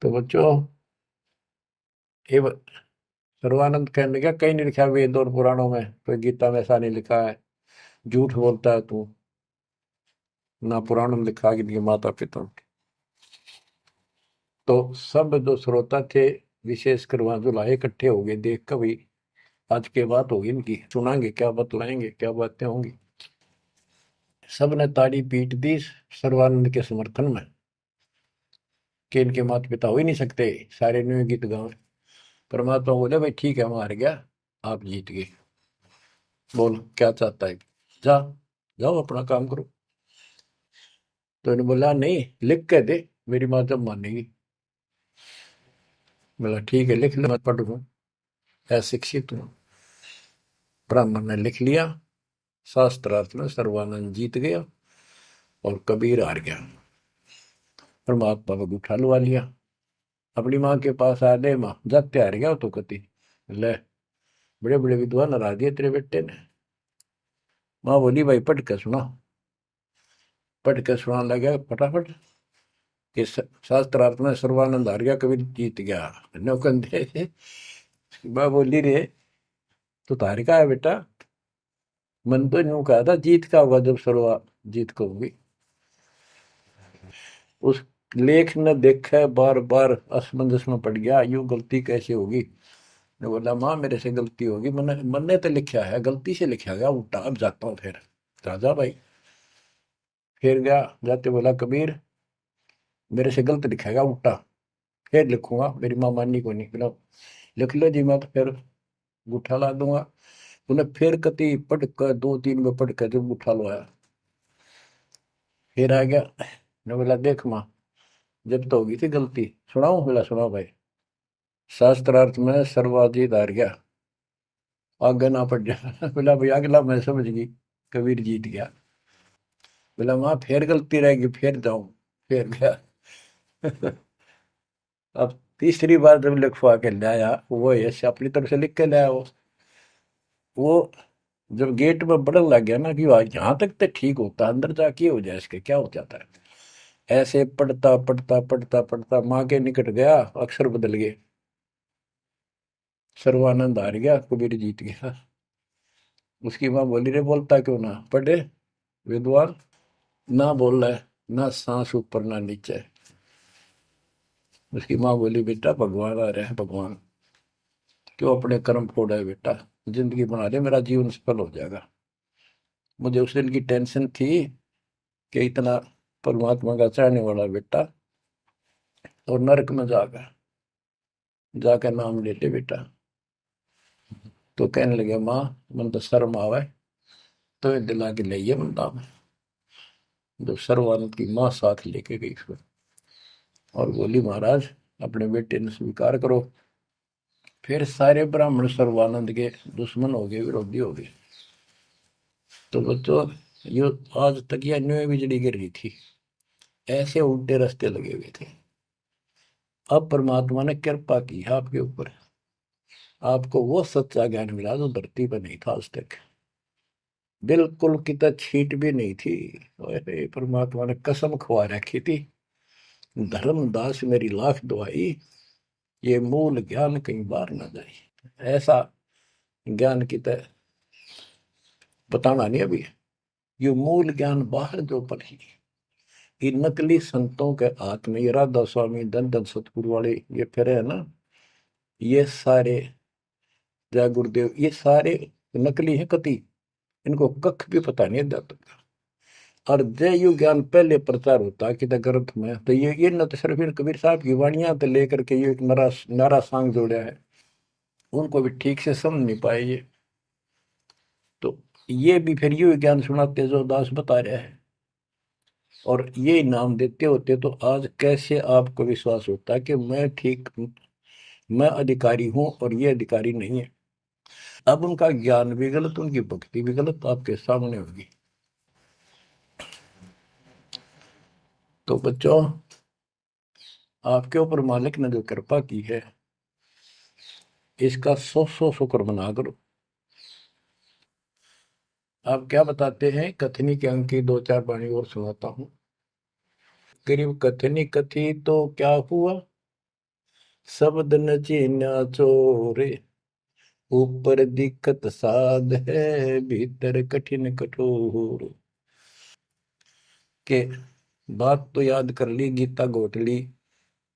तो बच्चों ये सर्वानंद कहने लगा कहीं नहीं लिखा वेद और पुराणों में, कोई गीता में ऐसा नहीं लिखा है, झूठ बोलता है तू, ना पुराण में लिखा कि माता पिता। तो सब जो श्रोता थे, विशेषकर वहां जो लाए इकट्ठे हो गए, देख कर भाई आज के बात होगी इनकी, सुनाएंगे क्या बतलाएंगे, क्या बातें होंगी। सब ने ताड़ी पीट दी सर्वानंद के समर्थन में कि इनके माता पिता हो ही नहीं सकते, सारे न्यू गीत गाँव। परमात्मा बोले भाई ठीक है, मार गया, आप जीत गए, बोल क्या चाहता है, जा, जाओ अपना काम करो। तो इन्होंने बोला नहीं, लिख के दे, मेरी माँ जब मानेगी। बोला ठीक है, लिख ले, मैं पढ़ लूँ, अशिक्षित हूँ। ब्राह्मण ने लिख लिया, शास्त्रार्थ में सर्वानंद जीत गया और कबीर हार गया। परमात्मा को उठा लुआ लिया, अपनी माँ के पास आ दे, माँ जाते हार गया तो कति ले, बड़े बड़े विद्वान हरा दिए तेरे बेटे ने। माँ बोली भाई पढ़ के सुना, पढ़ के सुनाने लगा फटाफट कि शास्त्रार्थ में सर्वानंद हार गया, कबीर जीत गया। नौकंदे माँ बोली रे तो तार का है बेटा, मन तो यूं कहा था जीत का होगा जब सर्वा जीत को होगी। उस लेख ने देखा, बार बार असमंजस में पड़ गया, यूं गलती कैसे होगी। ने बोला माँ मेरे से गलती होगी, मैंने मैंने तो लिखा है, गलती से लिखा गया उल्टा, अब जाता हूँ फिर। राजा भाई फिर गया, जाते बोला कबीर मेरे से गलत लिखेगा उल्टा, फिर लिखूंगा, मेरी माँ माननी को नहीं। बोला लिख लो जी, मैं तो फिर गुठा ला दूंगा। उन्हें फिर कति पढ़ कर, दो तीन में पढ़ कर जब गुठा लो आया, फिर आ गया। ने बोला देख माँ, जब तो होगी थी गलती, सुनाऊं? बोला सुनाओ भाई। शास्त्रार्थ में सर्वाधिक हार गया, आगे ना पड़ जा। बोला भाई अगला मैं समझ गई, कबीर जीत गया। बोला माँ फिर गलती रहेगी, फिर जाऊं, फिर गया। अब तीसरी बार जब लिखवा के लाया, वो ऐसे अपनी तरफ से लिख के लाया, वो जब गेट में बढ़न लग गया ना कि यहाँ तक तो ठीक होता, अंदर जाके हो जाए इसके क्या हो जाता है। ऐसे पढ़ता पढ़ता पढ़ता पढ़ता माँ के निकट गया, अक्षर बदल गए, सर्वानंद हार गया, कबीर जीत गया। उसकी माँ बोली रे बोलता क्यों ना, पढ़े विद्वान, ना बोल रहा है, ना सांस ऊपर ना नीचे। उसकी माँ बोली बेटा भगवान आ रहे हैं, भगवान क्यों अपने कर्म फोड़ा है बेटा, जिंदगी बना ले, मेरा जीवन सफल हो जाएगा। मुझे उस दिन की टेंशन थी कि इतना परमात्मा का चाहने वाला बेटा और नरक में जाकर नाम ले ले बेटा। तो कहने लगे माँ मन तो शर्म आवे, तो ये दिला के ले बंदा में। जो सर्वानंद की माँ साथ लेके गई फिर, और बोली महाराज अपने बेटे ने स्वीकार करो। फिर सारे ब्राह्मण सर्वानंद के दुश्मन हो गए, विरोधी हो गए। तो बच्चों ये आज तक यह न्यू बिजली गिर रही थी, ऐसे उल्टे रास्ते लगे हुए थे। अब परमात्मा ने कृपा की है आपके ऊपर, आपको वो सच्चा ज्ञान मिला जो धरती पर नहीं था आज तक, बिल्कुल कितना छीट भी नहीं थी। ओए परमात्मा ने कसम खवा रखी थी, धर्मदास मेरी लाख दुआई, ये मूल ज्ञान कहीं बार ना जाए। ऐसा ज्ञान की तरह बताना नहीं अभी, ये मूल ज्ञान बाहर जो पढ़ी, ये नकली संतों के हाथ में, ये राधा स्वामी धन धन सतगुरु वाले ये फिर है ना, ये सारे जय गुरुदेव, ये सारे नकली है कति, इनको कख भी पता नहीं अध्यात्म का। और जय यु ज्ञान पहले प्रचार होता कि ग्रंथ में, तो ये न तो सिर्फ कबीर साहब की वाणियां तो लेकर के ये एक नारा सांग जोड़ा है, उनको भी ठीक से समझ नहीं पाए ये। तो ये भी फिर यू ज्ञान सुनाते जो दास बता रहे हैं, और ये नाम देते होते, तो आज कैसे आपको विश्वास होता कि मैं ठीक, मैं अधिकारी हूं और ये अधिकारी नहीं है। अब उनका ज्ञान भी गलत, उनकी भक्ति भी गलत आपके सामने होगी। तो बच्चों आपके ऊपर मालिक ने जो कृपा की है, इसका सौ सौ शुक्र मना करो। आप क्या बताते हैं, कथनी के अंक की दो चार वाणी और सुनाता हूं। करीब कथनी कथी तो क्या हुआ, शब्द न चीन्या चोरे, ऊपर दिक्कत साध है, भीतर कठिन कठोर। के बात तो याद कर ली, गीता घोट ली,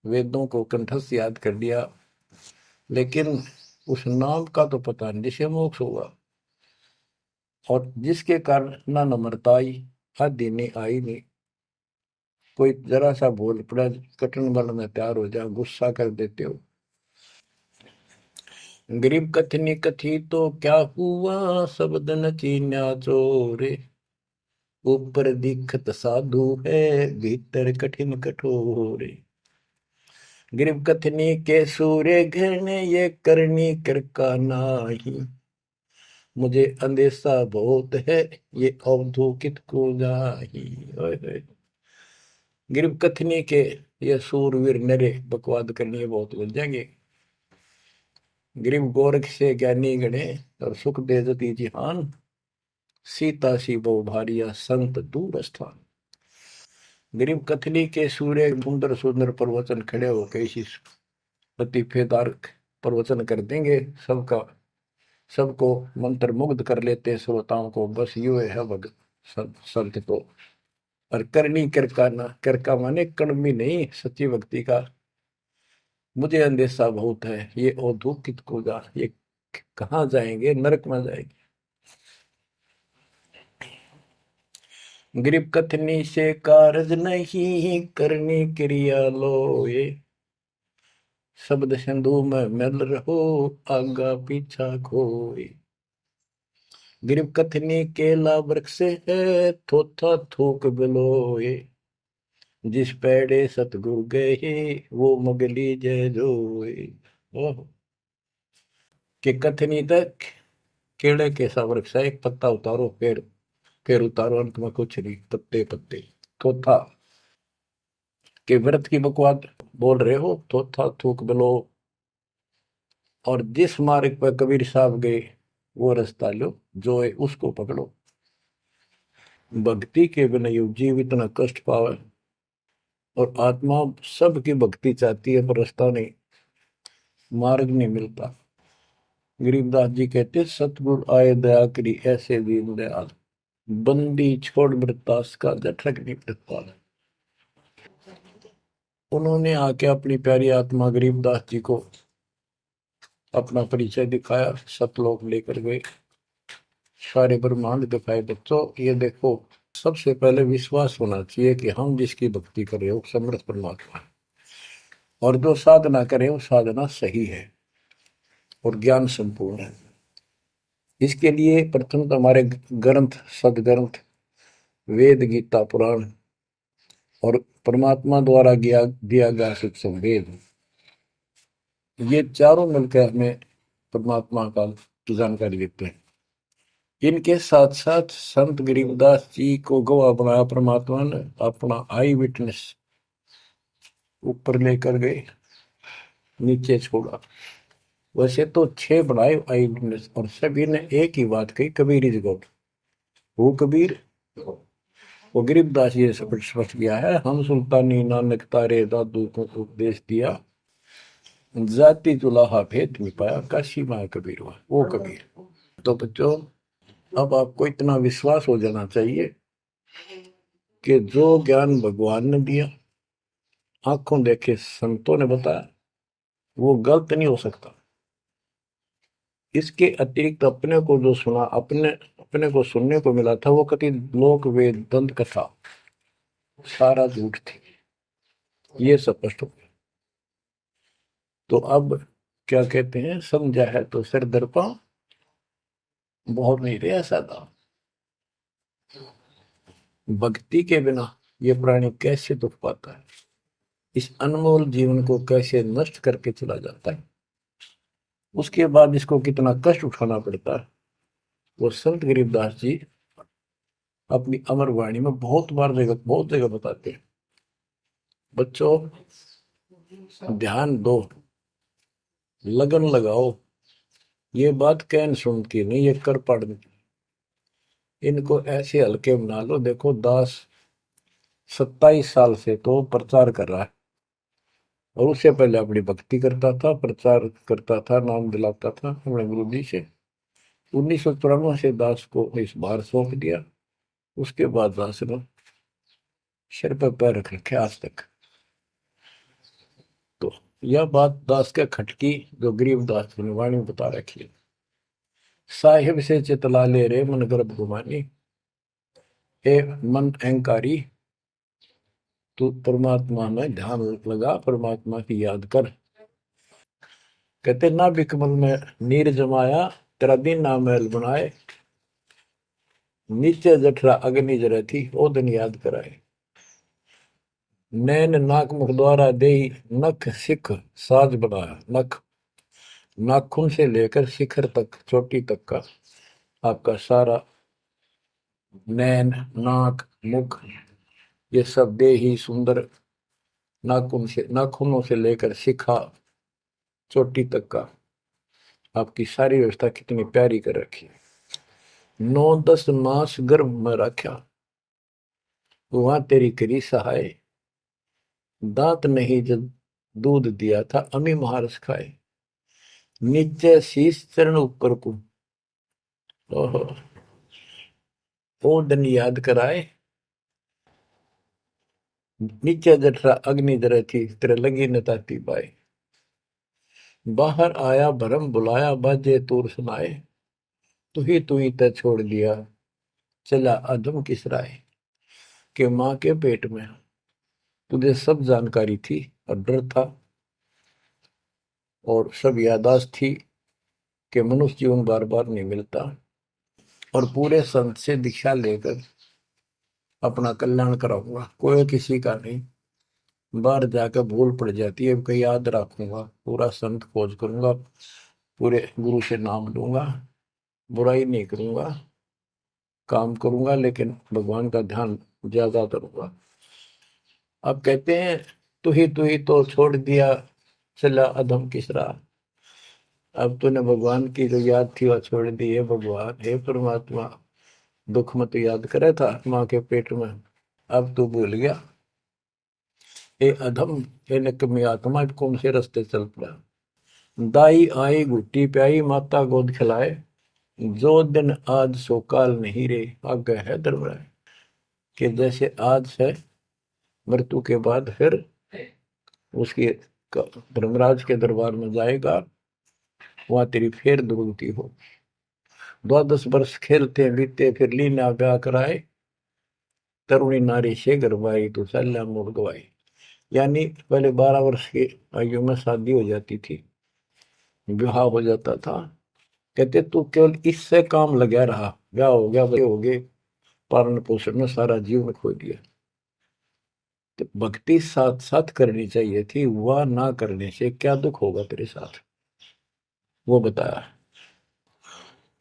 वेदों को कंठस्थ याद कर लिया, लेकिन उस नाम का तो पता नहीं जिसे मोक्ष होगा, और जिसके कारण ना नम्रता आई, हद ही नहीं आई नहीं। कोई जरा सा बोल पड़ा, कटन बनने तैयार हो जा, गुस्सा कर देते हो। गरीब कथनी कथी तो क्या हुआ, शब्द न चीन्या चोरे। ऊपर दिखत साधु है, भीतर कठिन कठोरे। गरीब कथनी के सूर्य घने, ये करनी कर का नाही। मुझे अंदेशा बहुत है, ये अवधूकित को जाही। ओए होए। गरीब कथनी के ये सूरवीर नरे बकवाद करनी बहुत बन जाएंगे। गरीब गोरख से ज्ञानी गणे, और सुख दे जती जिहान। सीता सी बहु भारिया, संत दूर स्थान। गरीब कथनी के सूर्य सुंदर सुंदर प्रवचन खड़े हो कैसी लतीफेदार प्रवचन कर देंगे, सबका सबको मंत्र मुग्ध कर लेते हैं श्रोताओं को। बस यू है भगत संत तो। और करनी कर ना, कर का माने कड़मी नहीं, सच्ची भक्ति का। मुझे अंदेशा बहुत है, ये औद्योगिक होगा, ये कहाँ जाएंगे, नरक में जाएंगे। गरीब कथनी से कारज नहीं, करनी क्रिया लो ये। शब्द सिंधु में मिल रहो, आगा पीछा खोए। गरीब कथनी केला वृक्ष है, थोथा थूक बिलोए। जिस पेड़े सतगुरु गए, वो मगली जय जोए। ओह, कि कथनी तक केड़े के सा वृक्ष है, एक पत्ता उतारो, फिर उतारो, अंत में कुछ नहीं, पत्ते पत्ते। थोथा के व्रत की बकवाद बोल रहे हो, थोथा थूक बिलो। और जिस मार्ग पर कबीर साहब गए, वो रास्ता लो, जो है उसको पकड़ो। भक्ति के बिना यू जीव इतना कष्ट पावे, और आत्मा सबकी भक्ति चाहती है, पर रास्ता नहीं, मार्ग नहीं मिलता। गरीबदास जी कहते, सतगुरु आए दया करी, ऐसे दीन दयाल। बंदी छोड़ वृत्तास का, जठरक नहीं वृत्ताल। उन्होंने आके अपनी प्यारी आत्मा गरीबदास जी को अपना परिचय दिखाया, सतलोक लेकर गए, सारे ब्रह्मांड दिखाए। बच्चों ये देखो, सबसे पहले विश्वास होना चाहिए कि हम जिसकी भक्ति कर रहे हो समर्थ परमात्मा है, और जो साधना करे वो साधना सही है और ज्ञान संपूर्ण है। इसके लिए प्रथम तो हमारे ग्रंथ, सदग्रंथ, वेद, गीता, पुराण और परमात्मा द्वारा दिया गया शिक्षण वेद, ये चारों मिलकर हमें परमात्मा का जानकारी देते हैं। इनके साथ साथ संत गरीबदास जी को गवाह बनाया परमात्मा ने, अपना आई विटनेस ऊपर लेकर गए, नीचे छोड़ा। वैसे तो 6 बनाए आई विटनेस, और सभी ने एक ही बात कही, कबीर इज गॉड। वो कबीर, वो गरीबदास जी से स्पष्ट किया है, हम सुल्तानी नानक तारे दादू को उपदेश दिया। जाति जुलाहा भेद नहीं पाया, काशी माँ कबीर हुआ, वो कबीर। तो बच्चों, अब आपको इतना विश्वास हो जाना चाहिए कि जो ज्ञान भगवान ने दिया, आंखों देखे संतों ने बताया, वो गलत नहीं हो सकता। इसके अतिरिक्त अपने को जो सुना, अपने अपने को सुनने को मिला था, वो कति लोक वेद दंत कथा सारा झूठ थी, ये स्पष्ट हो गया। तो अब क्या कहते हैं, समझा है तो सिर दर्पा, बहुत नहीं रहा सादा। भक्ति के बिना ये प्राणी कैसे दुख पाता है, इस अनमोल जीवन को कैसे नष्ट करके चला जाता है, उसके बाद इसको कितना कष्ट उठाना पड़ता है, वो संत गरीबदास जी अपनी अमर वाणी में बहुत जगह बताते हैं। बच्चों ध्यान दो, लगन लगाओ, ये बात कहन सुन की नहीं, ये कर पढ़ने। इनको ऐसे हल्के बना लो। देखो दास 27 साल से तो प्रचार कर रहा है, और उससे पहले अपनी भक्ति करता था, प्रचार करता था, नाम दिलाता था अपने गुरु जी से। 1994 से दास को इस बार सौंप दिया। उसके बाद दास ने सिर पर पैर रख रखे आज तक। तो यह बात दास के खटकी जो गरीब दास की वाणी में बता रखी है। साहिब से चितला ले रे मन गर्भ गुमानी, ए मन अहंकारी, तू परमात्मा में ध्यान लगा, परमात्मा की याद कर। कहते ना बिकमल में नीर जमाया, तेरा दिन ना महल बनाए, नीचे जठरा अग्नि जरे थी, ओ दिन याद कराए। नैन नाक मुख द्वारा दे, नख सिख साज बनाया। नख नाखून से लेकर शिखर तक, चोटी तक का आपका सारा नैन, नाक, मुख, ये सब दे ही सुंदर। नाखून से, नाखूनों से लेकर शिखा चोटी तक का आपकी सारी व्यवस्था कितनी प्यारी कर रखी है। 9-10 मास गर्भ में रखा, वहां तेरी करी सहाय। दांत नहीं जब दूध दिया था, अमी महारस खाए। नीचे शीश चरण ऊपर को, ओहो, वो दिन याद कराए। नीचे जठरा अग्नि जरे थी, तेरे लगी न ताती बाई। बाहर आया भरम बुलाया, बाजे तूर सुनाए। तू ही तय छोड़ दिया, चला अधम किस राय। के माँ के पेट में तुझे सब जानकारी थी और डर था और सब यादाश्त थी कि मनुष्य जीवन बार बार नहीं मिलता। और पूरे संत से दीक्षा लेकर अपना कल्याण कराऊंगा, कोई किसी का नहीं। बाहर जाकर भूल पड़ जाती है, कहीं याद रखूंगा, पूरा संत खोज करूंगा, पूरे गुरु से नाम लूंगा, बुराई नहीं करूंगा, काम करूंगा, लेकिन भगवान का ध्यान ज्यादा करूंगा। अब कहते हैं तू ही तो छोड़ दिया, चला अधम किस राह। अब तूने भगवान की जो याद थी वह छोड़ दी है। भगवान हे परमात्मा, दुख में तो याद करे था माँ के पेट में, अब तू भूल गया। ए अधम, हे निकम्मी आत्मा, कौन से रास्ते चल पड़ा। दाई आई घुट्टी प्याई, माता गोद खिलाए। जो दिन आज सो काल नहीं रे, आगे है दरबार। कि जैसे आज है, मृत्यु के बाद फिर उसकी धर्मराज के दरबार में जाएगा, वहां तेरी फिर दुर्गति हो। 12 वर्ष खेलते बीते, फिर लीना ब्याह कराए। तरुणी नारी से गरबाई, तो सल्ला मोड़ गवाई। यानी पहले 12 वर्ष की आयु में शादी हो जाती थी, विवाह हो जाता था। कहते तू केवल इससे काम लगा रहा, ब्याह हो गया, बच्चे हो गए, पालन पोषण में सारा जीवन खो दिया। तो भक्ति साथ साथ करनी चाहिए थी, वह ना करने से क्या दुख होगा तेरे साथ, वो बताया।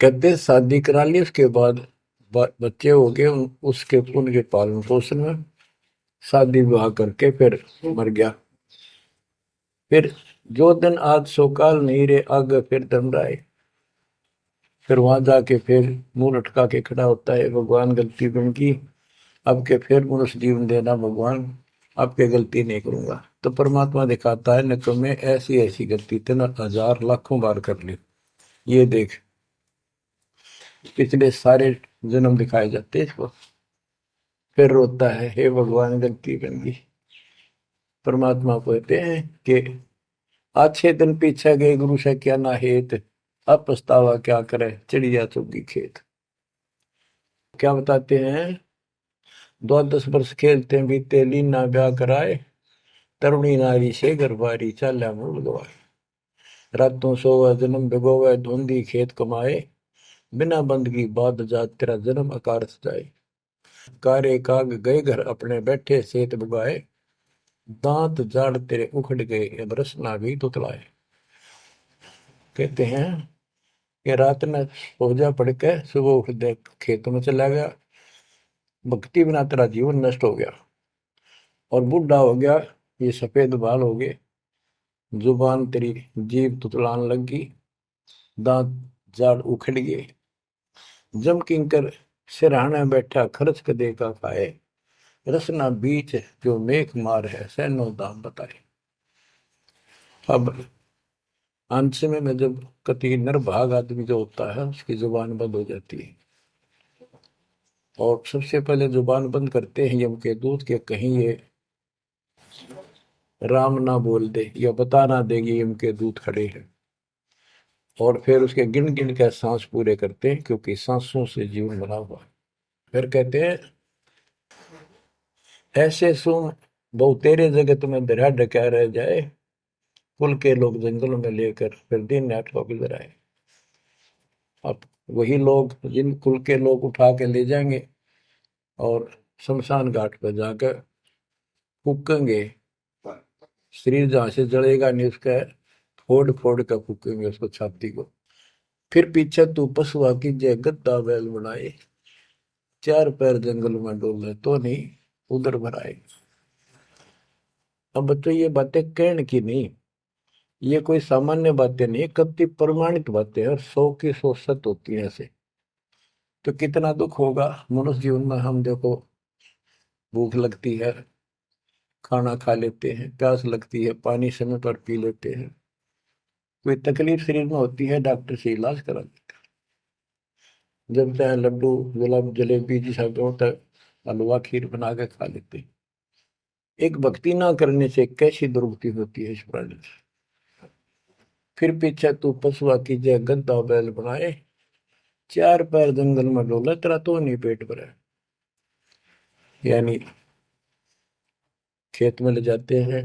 कहते शादी करा ली, उसके बाद बच्चे हो गए, उसके उनके पालन पोषण में शादी विवाह करके फिर मर गया। फिर जो दिन आज सो काल नहीं रे, आगे फिर धर्मराय। फिर वहां जाके फिर मुंह लटका के खड़ा होता है, भगवान गलती उनकी, अब के फिर मनुष्य जीवन देना भगवान, आपके गलती नहीं करूंगा। तो परमात्मा दिखाता है, न तुम्हें ऐसी ऐसी गलती तेना 1000 लाखों बार कर ली, ये देख। पिछले सारे जन्म दिखाए जाते इसको। फिर रोता है, हे भगवान गलती बन गई। परमात्मा को कहते हैं कि अच्छे दिन पीछे गए गुरु से क्या ना हेत, अब पछतावा क्या करे, चिड़िया चुगी खेत। क्या बताते हैं, 12 वर्ष खेलते बीते, लीना ब्याह कराए। तरुणी नारी से गरबारी, चाल्या मूल गवाए। रातों सोवा जन्म भिगोवे, धुंधी खेत कमाए। बिना बंदगी बाद जात, तेरा जन्म अकारथ जाए। कारे काग गए घर अपने, बैठे सेत बुगाए। दांत जाड़ तेरे उखड़ गए, अब रस ना गई तुतलाए। कहते हैं कि रात में सो जा पड़ के, सुबह उठ दे खेतों में चला गया, भक्ति बिना तेरा जीवन नष्ट हो गया। और बूढ़ा हो गया, ये सफेद बाल हो गए, जुबान तेरी जीभ तुतलान लगी, दांत जाड़ उखड़ गए। जम किंकर सिरहाने बैठा, खर्च कदे का खाए। रसना बीच जो मेघ मार है, सैनो दाम बताए। अब अंत में जब कति निर्भाग आदमी जो होता है उसकी जुबान बंद हो जाती है, और सबसे पहले जुबान बंद करते हैं यम के दूत के कहीं ये राम ना बोल दे या बता ना देगी यम के दूत खड़े हैं। और फिर उसके गिन गिन के सांस पूरे करते हैं, क्योंकि सांसों से जीवन बना हुआ है। फिर कहते हैं ऐसे सुन बहु तेरे जगत में दरिया ढका रह जाए, कुल के लोग जंगलों में लेकर फिर दिन रात को गुजर आए। अब वही लोग जिन कुल के लोग उठा के ले जाएंगे और शमशान घाट पर जाकर फूकेंगे, शरीर जहां से जलेगा नहीं उसका फोड़ फोड़ कर फूकेंगे उसको, छाती को। फिर पीछे तू पशुआ की जय गद्दा बैल बनाए, चार पैर जंगल में डोले तो नहीं उधर भराए। अब बच्चों ये बातें कहने की नहीं, ये कोई सामान्य बातें नहीं, कति प्रमाणित बातें हैं और 100 की 100 सत्य होती है ऐसे। तो कितना दुख होगा मनुष्य जीवन में। हम देखो भूख लगती है खाना खा लेते हैं, प्यास लगती है पानी समय पर पी लेते हैं, कोई तकलीफ शरीर में होती है डॉक्टर से इलाज करा लेते हैं, जब चाहे लड्डू गुलाब जलेबी जी सब होता है हलवा खीर बना के खा लेते हैं। एक भक्ति ना करने से कैसी दुर्गति होती है इस प्राणी से। फिर पीछे तू पशुआ की जय गद्दा बैल बनाए, चार पैर जंगल में डोला तेरा तो नहीं पेट भरा। यानी खेत में ले जाते हैं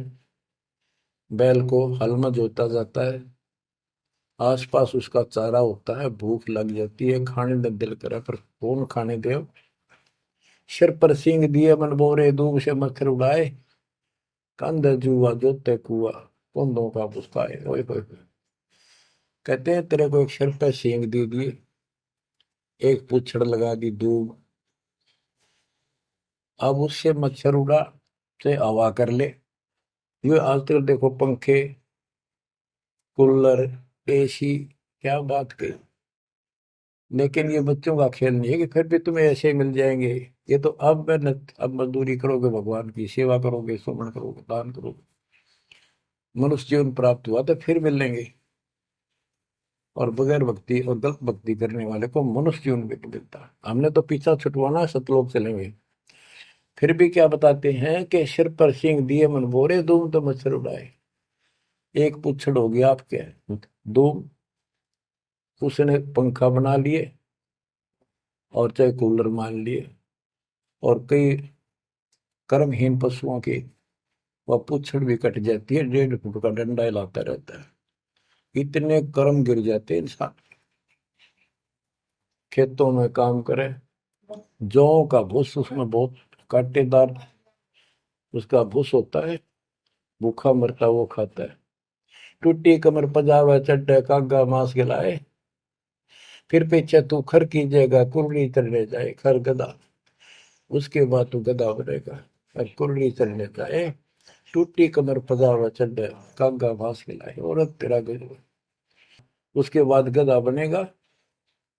बैल को, हल में जोता जाता है, आसपास उसका चारा होता है, भूख लग जाती है, खाने में दिल करे पर कौन खाने दे। सिर पर सींग दिए मन बोरे दूब से मच्छर उड़ाए, कंध जुआ जोते कुआ कुंदों का पुस्ताए। ओए होए होए। कहते हैं तेरे को एक सिर पर सींग दे दिए, एक पूछड़ लगा दी दूब, अब उससे मच्छर उड़ा से हवा कर ले। ये आजकल देखो पंखे कूलर एसी, क्या बात कही। लेकिन ये बच्चों का खेल नहीं है कि फिर भी तुम्हें ऐसे मिल जाएंगे। ये तो अब मेहनत, अब मजदूरी करोगे, भगवान की सेवा करोगे, सुमन करोगे, दान करोगे, मनुष्य जीवन प्राप्त हुआ तो फिर मिलेंगे। और बगैर भक्ति और गलत भक्ति करने वाले को मनुष्य जीवन भी नहीं मिलता। हमने तो पीछा छुटवाना, सतलोक चलेंगे। फिर भी क्या बताते हैं कि सिर पर सींग दिए मन बोरे दूम तो मच्छर उड़ाए। एक पुच्छड़ हो गया आपके दूम, उसने पंखा बना लिए और चाहे कूलर मान लिए, और कई कर्महीन पशुओं की वह पुच्छड़ भी कट जाती है, 1.5 फुट का डंडा हिलाता रहता है। इतने कर्म गिर जाते हैं इंसान। खेतों में काम करे, जौ का भूस उसमें बहुत कांटेदार उसका भूस होता है, भूखा मरता वो खाता है। टूटी कमर पजावा चड्डे कागा मांस गिलाए, फिर पीछे तू खर कीजिएगा कुर्री चढ़ने जाए। खर गधा, उसके बाद तू गधा बनेगा और कुर्री चढ़ने जाए। टूटी कमर पजावा चड्डे कागा मांस खिलाए, औरत तेरा गजब। उसके बाद गधा बनेगा,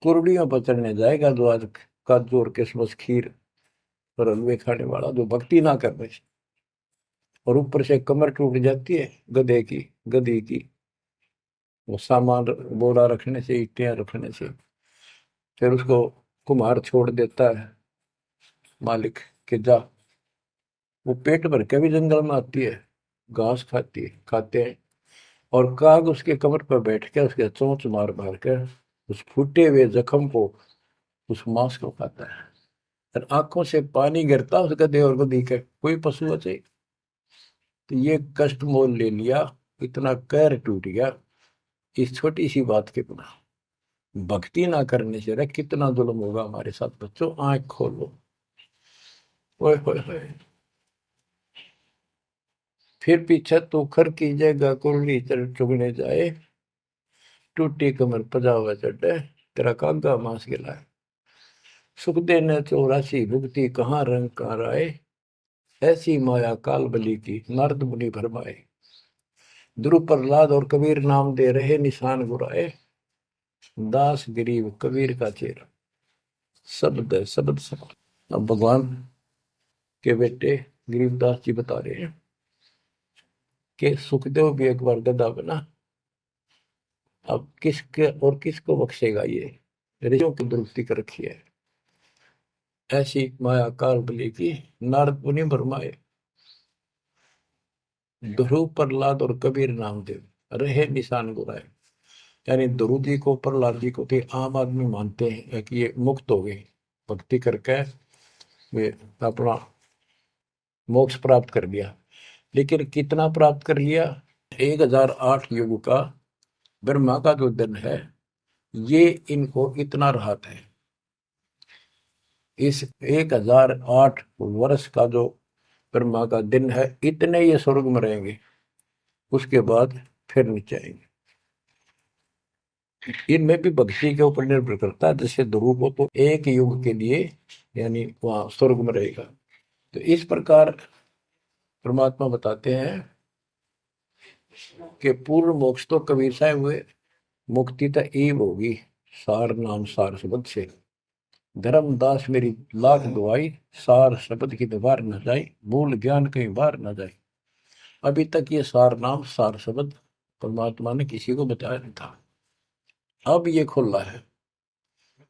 कुर्डियों पर चढ़ने जाएगा, जो आज काजू और किशमिश खीर और हलवे खाने वाला जो भक्ति ना करने से। और ऊपर से कमर टूट जाती है गधे की, गधी की, वो सामान बोरा रखने से, ईटियां रखने से। फिर उसको कुम्हार छोड़ देता है मालिक के जा। वो पेट भर के भी जंगल में आती है, घास खाती है, खाते हैं। और काग उसके कमर पर बैठ के उसके चोंच मार मार कर उस फूटे हुए जख्म को, उस मांस को खाता है। और आंखों से पानी गिरता उस गधे और गधी के, कोई पशु बचे। तो ये कष्ट मोल ले लिया, इतना कहर टूट गया इस छोटी सी बात के बिना। भक्ति ना करने से रे कितना जुल्म होगा हमारे साथ। बच्चों आंख खोलो। ओए होए होए। फिर पीछे तो खर की जगह कुर्ली चुगने जाए, टूटी कमर पजावा चढ़े तेरा कागा मांस गिलाए। सुख देने 84 भुगती कहाँ रंग कहाँ राय, ऐसी माया काल बली की नारद मुनि भरमाए। ध्रुव प्रहलाद और कबीर नाम दे रहे निशान गुराए, दास गरीब कबीर का चेहरा। शब्द है, शब्द शब्द। अब भगवान के बेटे गरीबदास जी बता रहे हैं कि सुखदेव भी एक बार गधा बना। अब किसके और किसको बख्शेगा? ये ऋषियों की दुरुक्ति कर रखी है। ऐसी माया काल बली की नारद मुनि भरमाए। ध्रुव, प्रहलाद और कबीर नामदेव रहे निशान गुराए। यानी ध्रुव जी को, प्रहलाद जी को थे आम आदमी मानते हैं कि ये मुक्त हो गए, भक्ति करके वे अपना मोक्ष प्राप्त कर लिया। लेकिन कितना प्राप्त कर लिया? 1008 युग का ब्रह्मा का जो दिन है, ये इनको इतना राहत है। इस 1008 वर्ष का जो ब्रह्मा का दिन है, इतने ये स्वर्ग में रहेंगे, उसके बाद फिर नीचे आएंगे। इनमें भी भक्ति के ऊपर निर्भर करता है। जैसे ध्रुव को तो एक युग के लिए यानी वहां स्वर्ग में रहेगा। तो इस प्रकार परमात्मा बताते हैं कि पूर्ण मोक्ष तो कबीर साहब हुए, मुक्ति तो ईब होगी सार नाम सार शब्द से। धर्मदास मेरी लाख दुआई, सार शब्द की दीवार न जाए, मूल ज्ञान कहीं बाहर न जाए। अभी तक ये सार नाम सार शब्द परमात्मा ने किसी को बताया नहीं था, अब ये खुला है।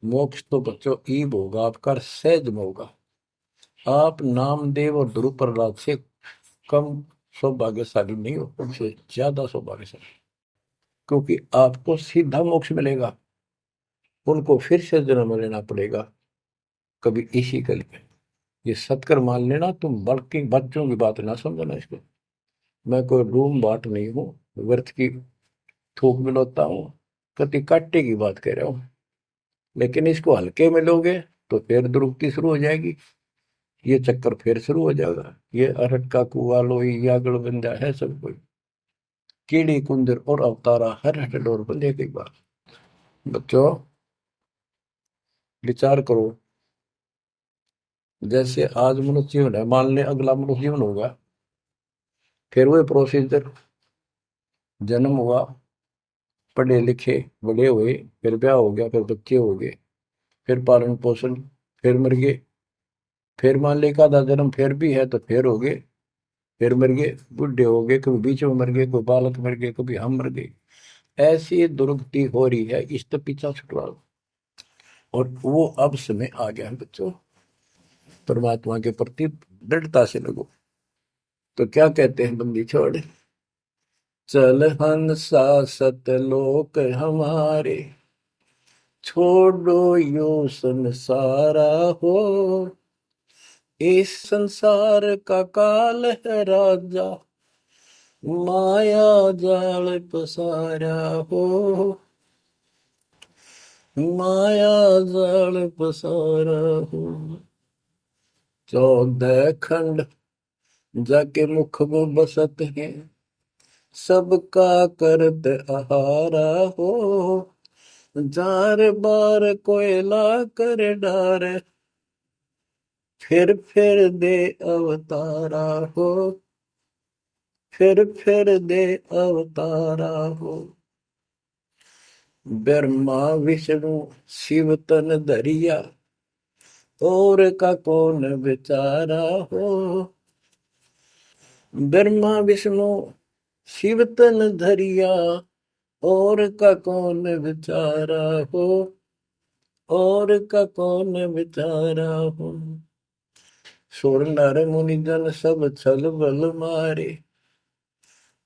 मोक्ष तो बच्चों ईब होगा आपका, सहज में होगा। आप नामदेव और ध्रुव प्रहलाद से कम सौभाग्यशाली नहीं हो, उनसे ज्यादा सौभाग्यशाली, क्योंकि आपको सीधा मोक्ष मिलेगा। उनको फिर से जन्म लेना पड़ेगा कभी इसी कल में। ये सत्कर मान लेना तुम, बल्कि बच्चों की बात ना समझना इसको। मैं कोई रूम बाट नहीं हूँ, व्यर्थ की थूक मिलोता हूँ, कति काटे की बात कह रहा हूँ। लेकिन इसको हल्के में लोगे तो फिर दुरुक्ति शुरू हो जाएगी, ये चक्कर फिर शुरू हो जाएगा। ये अरहट का कुआ लोई यागड़ बंदा है सब कोई, कीड़ी कुंदर और अवतारा हर हट डोर बंदे की बात। बच्चों विचार करो, जैसे आज मनुष्य जीवन है, मान ले अगला मनुष्य जीवन होगा, फिर वही प्रोसीजर, जन्म हुआ, पढ़े लिखे बड़े हुए, फिर ब्याह हो गया, फिर बच्चे हो गए, फिर पालन पोषण, फिर मर गए, फिर मान ले का जन्म फिर भी है तो फिर हो गए, फिर मर गए, बूढ़े हो गए, कभी बीच में मर गए, कोई बालक मर गए, कभी हम मर गए। ऐसी दुर्गति हो रही है, इस तो पीछा छुटवा। और वो अब समय आ गया है बच्चों, परमात्मा के प्रति दृढ़ता से लगो। तो क्या कहते हैं बंदी छोड़, चल हंसा सतलोक हमारे, छोड़ो यो संसारा हो। इस संसार का काल है राजा, माया जाल पसारा हो। माया जाल पसारा हो। 14 खंड जाके मुख में बसत है, सबका करत आहारा हो। जार बार कोयला कर डार, फिर दे अवतारा हो। फिर दे अवतारा हो। ब्रह्मा विष्णु शिव तन धरिया, और का कौन बेचारा हो। ब्रह्मा विष्णु शिव तन धरिया, और का कौन बेचारा हो। और का कौन बेचारा हो। सुर नर मुनि जन सब छल बल मारे,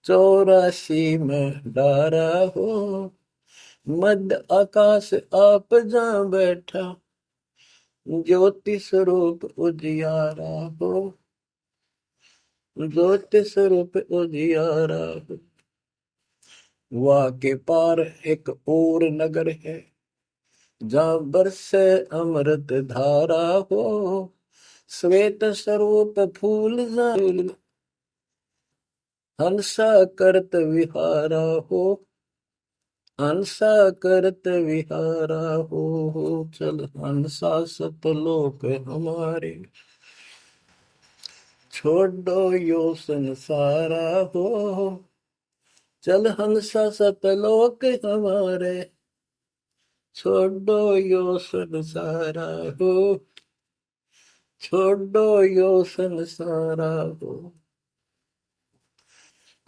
84 में डारा हो। मध्य आकाश आप जा बैठा, ज्योति स्वरूप उजियारा हो। ज्योति स्वरूप उजियारा हो। वहाँ के पार एक और नगर है, जहाँ बरसे अमृत धारा हो। श्वेत स्वरूप फूल हंसा करत विहारा हो। हंसा करत विहारा हो। चल हंसा सतलोक हमारे, छोड़ो यो संसारा हो। चल हंसा सतलोक हमारे, छोड़ो यो संसारा हो। छोड़ो यो संसारा हो।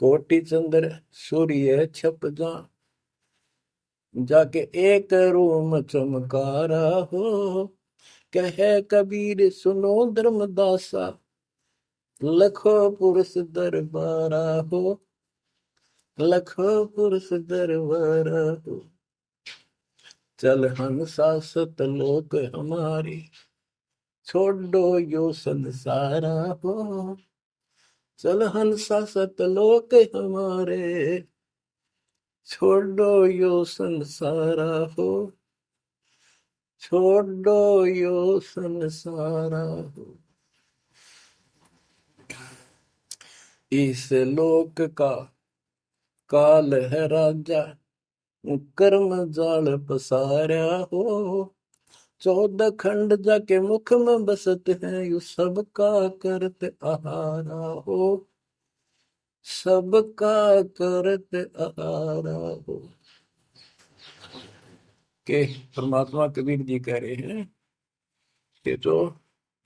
कोटि चंद्र सूर्य छप जा, जाके एक रूम चमकारा हो। कहे कबीर सुनो धर्मदासा, लखो पुरुष दरबारा हो, लखो पुरुष दरबारा हो। चल हंसा सतलोक हमारी, छोड़ो यो संसारा हो। चल हंसा सतलोक हमारे, छोड़ो यो संसारा हो, छोड़ो यो संसारा हो। इस लोक का काल है राजा, कर्म जाल पसारा हो। 14 खंड जाके मुख में बसत है, यू सबका करत आहारा हो, सबका करत आहारा हो। के परमात्मा कबीर जी कह रहे हैं कि जो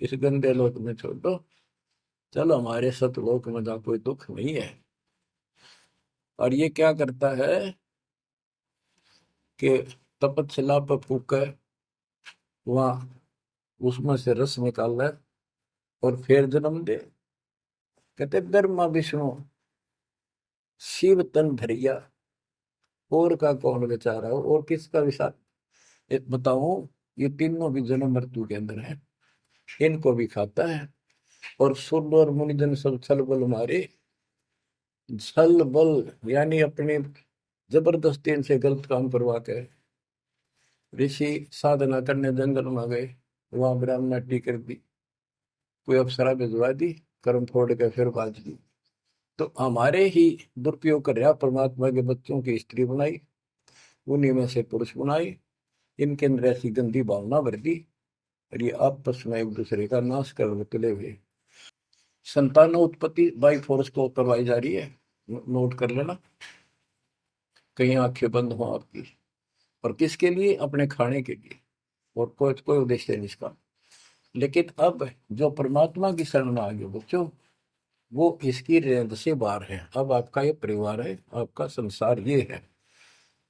इस गंदे लोक में छोड़ो, चलो हमारे सतलोक में जहाँ कोई दुख नहीं है। और ये क्या करता है कि तपतशिला पर फूके, वहां उसमें से रस निकाल है और फिर जन्म दे। कहते ब्रह्मा विष्णु शिव तन धरिया, और का कौन बेचारा हो, और किसका विचार बताऊं। ये तीनों भी जन्म मृत्यु के अंदर है, इनको भी खाता है। और सुर और मुनिजन सब छल बल मारे, छल बल यानी अपने जबरदस्ती इनसे गलत काम करवा के ऋषि साधना करने जंगल में गए, वहां ब्राह्मणाटी कर दी, कोई अप्सरा भिजवा दी, कर्म फोड़ के फिर बाज दी। तो हमारे ही दुरुपयोग कर रहा, परमात्मा के बच्चों की स्त्री बनाई, उन्हीं में से पुरुष बनाई, इनके अंदर ऐसी गंदी भावना भर दी, और ये आपस में एक दूसरे का नाश कर तुले हुए। संतान उत्पत्ति बाई फोर्स को करवाई जा रही है, नोट कर लेना, कहीं आंखें बंद हो आपकी। और किसके लिए? अपने खाने के लिए, और कोई उद्देश्य नहीं इसका। लेकिन अब जो परमात्मा की शरण में आ गए बच्चों, वो इसकी रेंज से बाहर है। अब आपका ये परिवार है, आपका संसार ये है,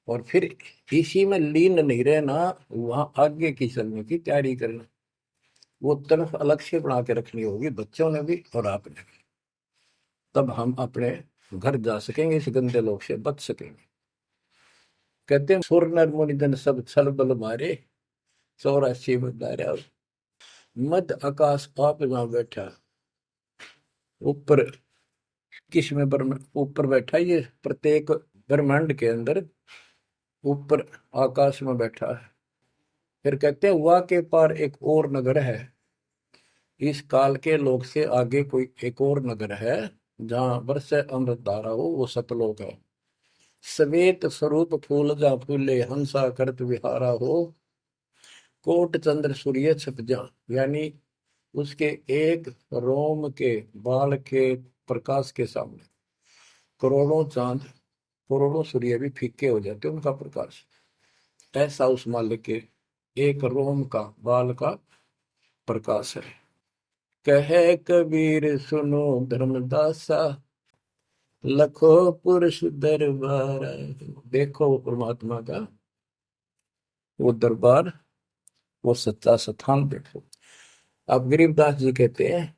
और फिर इसी में लीन नहीं रहना, वहां आगे की चलने की तैयारी करना। वो तरफ अलग से बना के रखनी होगी बच्चों ने भी और आपने भी, तब हम अपने घर जा सकेंगे, इस गंदे लोग से बच सकेंगे। कहते हैं सुर नर मुनिजन सब छल बल मारे, 84 बदारा। मध्य आकाश आप जहां बैठा, ऊपर किस में ऊपर बैठा, ये प्रत्येक ब्रह्मांड के अंदर ऊपर आकाश में बैठा है। फिर कहते हैं वाह के पार एक और नगर है, इस काल के लोक से आगे कोई एक और नगर है, जहां बरसे अमृत धारा हो, वो सतलोक है। श्वेत स्वरूप फूल जा फूले, हंसा करत विहारा हो। कोट चंद्र सूर्य छप जा, यानी उसके एक रोम के बाल के प्रकाश के सामने करोड़ों चांद, करोड़ों सूर्य भी फीके हो जाते, उनका प्रकाश। ऐसा उस मालिक के एक रोम का बाल का प्रकाश है। कहे कबीर सुनो धर्मदासा, लखो पुरुष दरबार। देखो वो परमात्मा का वो दरबार, वो सच्चा स्थान देखो। अब गरीबदास जी कहते हैं,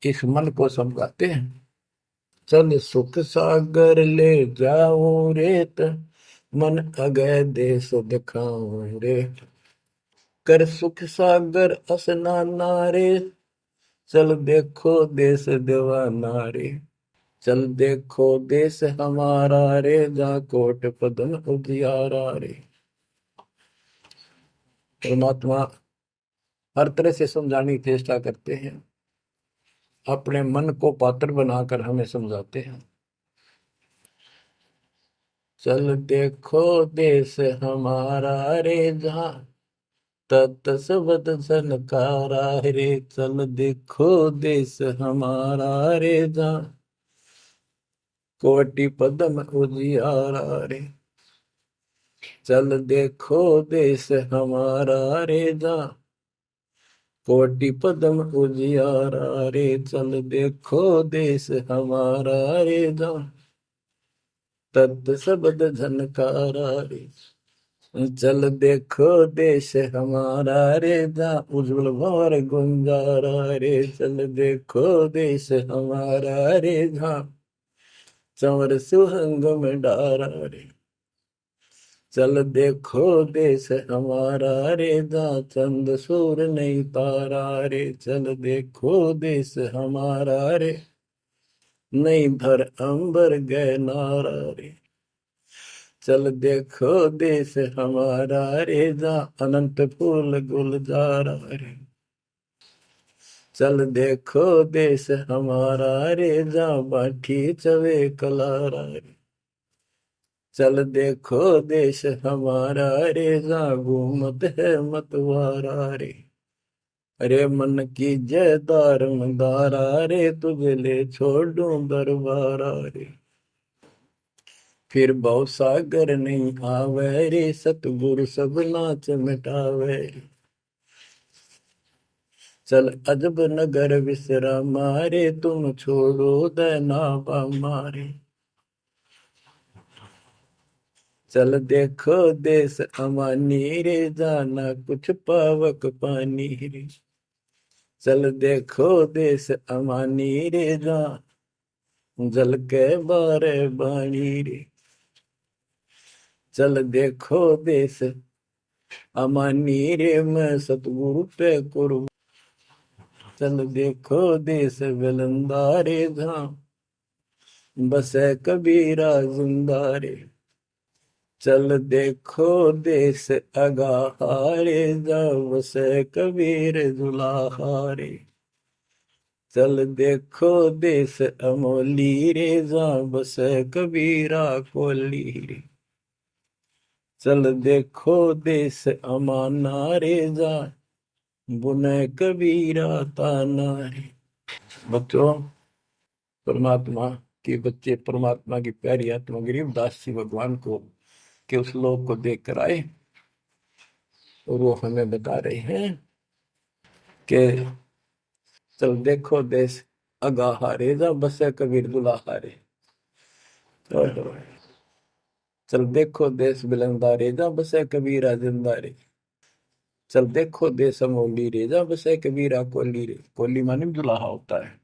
इस मन को समझाते हैं, चल सुख सागर ले जाऊं रेत, मन अगय देश दिखाऊं रे। कर सुख सागर असनाना रे, चल देखो देश दीवाना रे। चल देखो देश हमारा रे, जा कोट पदम उजियारा रे। परमात्मा हर तरह से समझाने की चेष्टा करते हैं, अपने मन को पात्र बनाकर हमें समझाते हैं। चल देखो देश हमारा रे, जहाँ तत सबद सनकारा रे। चल देखो देश हमारा रे, जहाँ कोटि पदम उजियारा रे। चल देखो देश हमारा रे, जहाँ कोटि पदम उजियारा रे, चल देखो देश हमारा रे, जहाँ तत् शब्द झनकारा रे। चल देखो देश हमारा रे, जहाँ उज्जवल भंवर गुंजारा रे। चल देखो देश हमारा रे, जहाँ चंवर सुहंग में डारा रे। चल देखो देश हमारा रे, जहाँ चंद सूर नहीं तारा रे। चल देखो देश हमारा रे, नहीं धर अंबर गए नारा रे। चल देखो देश हमारा रे, जहाँ अनंत फूल गुलजारा रे। चल देखो देश हमारा रे, जहाँ बाठी चवे कलारा रे। चल देखो देश हमारा रे, जहाँ घूमत है मतवारा रे। अरे मन की जय दार मंदारा रे, तुझे ले छोड़ूं दरबारा रे। फिर भव सागर नहीं आवे रे, सतगुरु सब नाच मिटावे रे। चल अजब नगर विश्रामा रे, तुम छोड़ो देना मारे। चल देखो देश अमानी रे, जाना कुछ पावक पानी रे। चल देखो देश अमानी रे, जा जल के बारे बाणी रे। चल देखो देश अमानी रे, मैं सतगुरु पे कुर्बान। चल देखो देश विलंदा रे, जहाँ बसे कबीरा जिंदा रे। चल देखो देश अगाहारे, जहाँ बसे कबीर जुलाहारे। चल देखो देश अमोली रे, जहाँ बसे कबीरा कोली रे। चल देखो देश अमाना रे, जहाँ बुने कबीरा ताना रे। बच्चों, परमात्मा के बच्चे परमात्मा की प्यारी आत्मा गरीबदास जी भगवान को के उस लोक को देख कर आए, और वो हमें बता रहे हैं कि चल देखो देश अगाहारे, जहाँ बसे कबीर दुलाहारे। चल देखो देश बिलंदारे, जहाँ बसे कबीरा जिंदारे। चल देखो देश अमोली रे, जहाँ बसे कबीरा कोली रे। कोली माने दुलाहा होता है।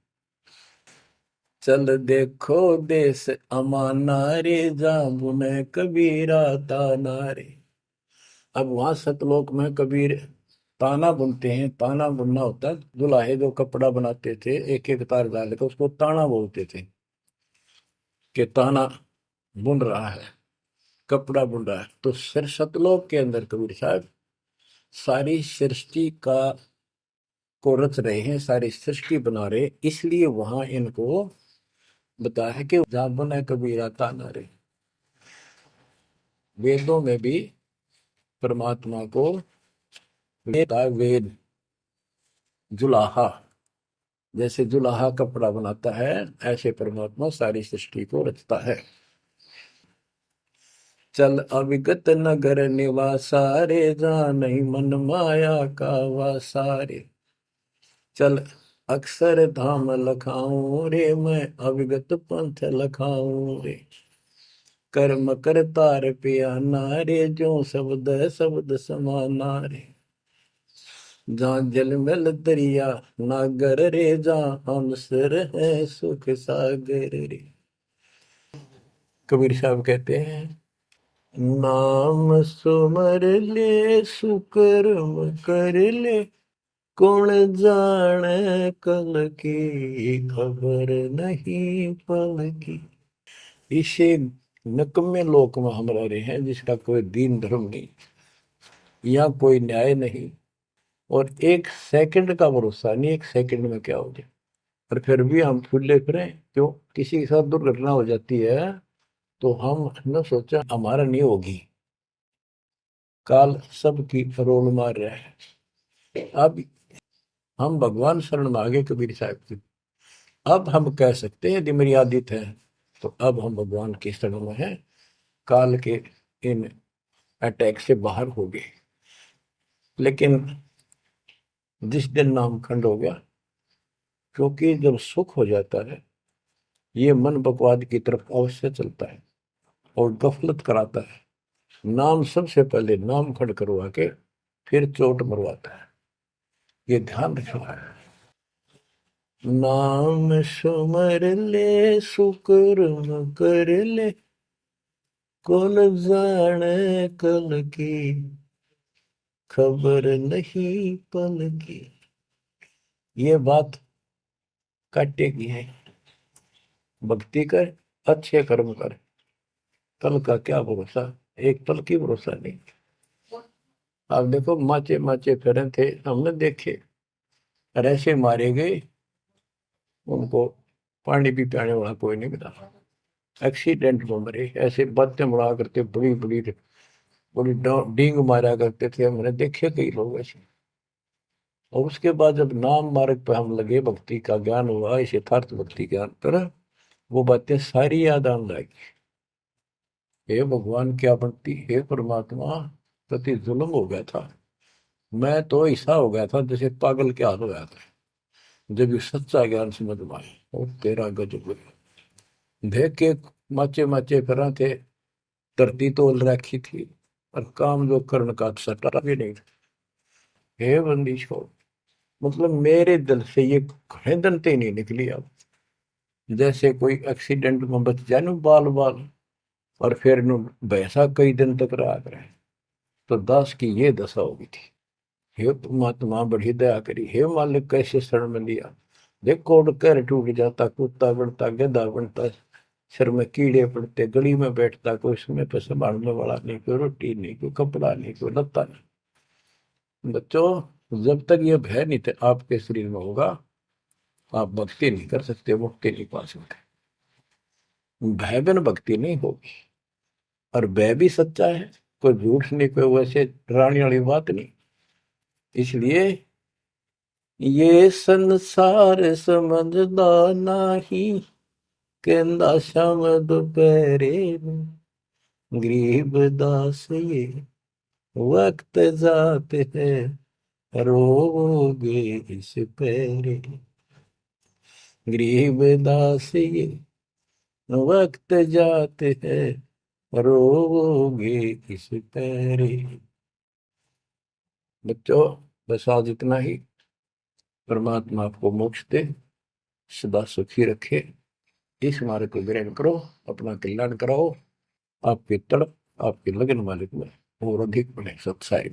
चल देखो देश अमाना रे, जहाँ बुने कबीरा ताना रे। अब वहां सतलोक में कबीर ताना बुनते हैं। ताना बुनना होता है, दुल्हे जो कपड़ा बनाते थे एक एक तार डाल के, उसको ताना बोलते थे कि ताना बुन रहा है, कपड़ा बुन रहा है। तो सिर सतलोक के अंदर कबीर साहब सारी सृष्टि का को रच रहे हैं, सारी सृष्टि बना रहे, इसलिए वहां इनको बताया है कि जहां बुने कबीरा ताना रे। वेदों में भी परमात्मा को वेद जुलाहा, जैसे जुलाहा कपड़ा बनाता है, ऐसे परमात्मा सारी सृष्टि को रचता है। चल अविगत नगर निवासा रे, जहाँ नहीं मन माया का वासा रे। चल अक्षर धाम लखाऊं रे, मैं अविगत पंथ लखाऊं रे। कर्म करतार पियाना रे, जो शब्द शब्द समाना रे। जहाँ जलमल दरिया नागर रे, जहाँ हम सिर है सुख सागर रे। कबीर साहब कहते हैं, नाम सुमर ले सुकर्म कर ले, कौन जाने कल की खबर नहीं पल की। इसे नकम्मे लोक में हम रह रहे हैं, जिसका कोई दीन धर्म नहीं, यहाँ कोई न्याय नहीं, और एक सेकंड का भरोसा नहीं, एक सेकंड में क्या हो जाए। और फिर भी हम फूले फिरें, क्यों? किसी के साथ दुर्घटना हो जाती है तो हम न सोचा हमारा नहीं होगी, काल सबकी रोल मार रहा है। अब हम भगवान शरण मांगे कबीर साहब की, अब हम कह सकते हैं यदि मेरी आदित है, तो अब हम भगवान की शरण में हैं, काल के इन अटैक से बाहर हो गए। लेकिन जिस दिन नामखंड हो गया, क्योंकि जब सुख हो जाता है ये मन बकवाद की तरफ अवश्य चलता है और गफलत कराता है। नाम सबसे पहले नाम खड़ करवा के फिर चोट मरवाता है, ये ध्यान रखना है। नाम सुमर ले सुकर्म कर ले, कौन जाने कल की, खबर नहीं पल की। ये बात काटेगी है। भक्ति कर, अच्छे कर्म कर, कल का क्या भरोसा, एक पल की भरोसा नहीं। आप देखो माचे माचे फिरे थे, हमने देखे ऐसे मारे गए, उनको पानी भी पियाने वाला कोई नहीं मिला, एक्सीडेंट में मरे। ऐसे बातें बड़ा करते, बड़ी बड़ी बड़ी डींग मारा करते थे, हमने देखे कई लोग ऐसे। और उसके बाद जब नाम मार्ग पे हम लगे, भक्ति का ज्ञान हुआ, इस यथार्थ भक्ति ज्ञान पर, वो बातें सारी याद आने लगी। हे भगवान क्या बनती, हे परमात्मा, प्रति जुल्म हो गया था। मैं तो ऐसा हो गया था जैसे पागल के हाल हो गया था, जब ये सच्चा ज्ञान समझ में आया। और तेरा गजब देख के माचे माचे फिरा थे, धरती तोल रखी थी, और काम जो कर्ण का सटा भी नहीं था। हे बंदी छोड़, मतलब मेरे दिल से ये खड़े नहीं निकली। अब जैसे कोई एक्सीडेंट में बच जाए ना बाल बाल, और फिर नु भैंसा कई दिन तक रहा करे, तो दास की ये दशा होगी थी। हे परमात्मा बड़ी दया करी, हे मालिक कैसे शरण में लिया। देखो कर टूट जाता, कुत्ता बनता, गधा बनता, सिर में कीड़े पड़ते, गली में बैठता, कोई समय पे संभालने वाला नहीं, कोई रोटी नहीं, कोई कपड़ा नहीं, कोई लत्ता नहीं। बच्चों, जब तक ये भय नहीं थे आपके शरीर में होगा, आप भक्ति नहीं कर सकते, मुक्ति नहीं पा सकते। भय बिन भक्ति नहीं होगी। और भय भी सच्चा है, कोई झूठ नहीं, कोई वैसे डराने वाली बात नहीं। इसलिए ये संसार समझदा नाही, कहंदा शाम दोपहरे में, गरीब दास ये वक्त जाते हैं, रोगे इस पैरे। गरीब दास ये वक्त जाते हैं, रोगे इस पैरे। बच्चों, बस आज इतना ही। परमात्मा आपको मोक्ष दे, सदा सुखी रखे। इस मार्ग को ग्रहण करो, अपना कल्याण कराओ, आपकी तड़प, आपकी लगन मालिक में और अधिक बने सत्साई।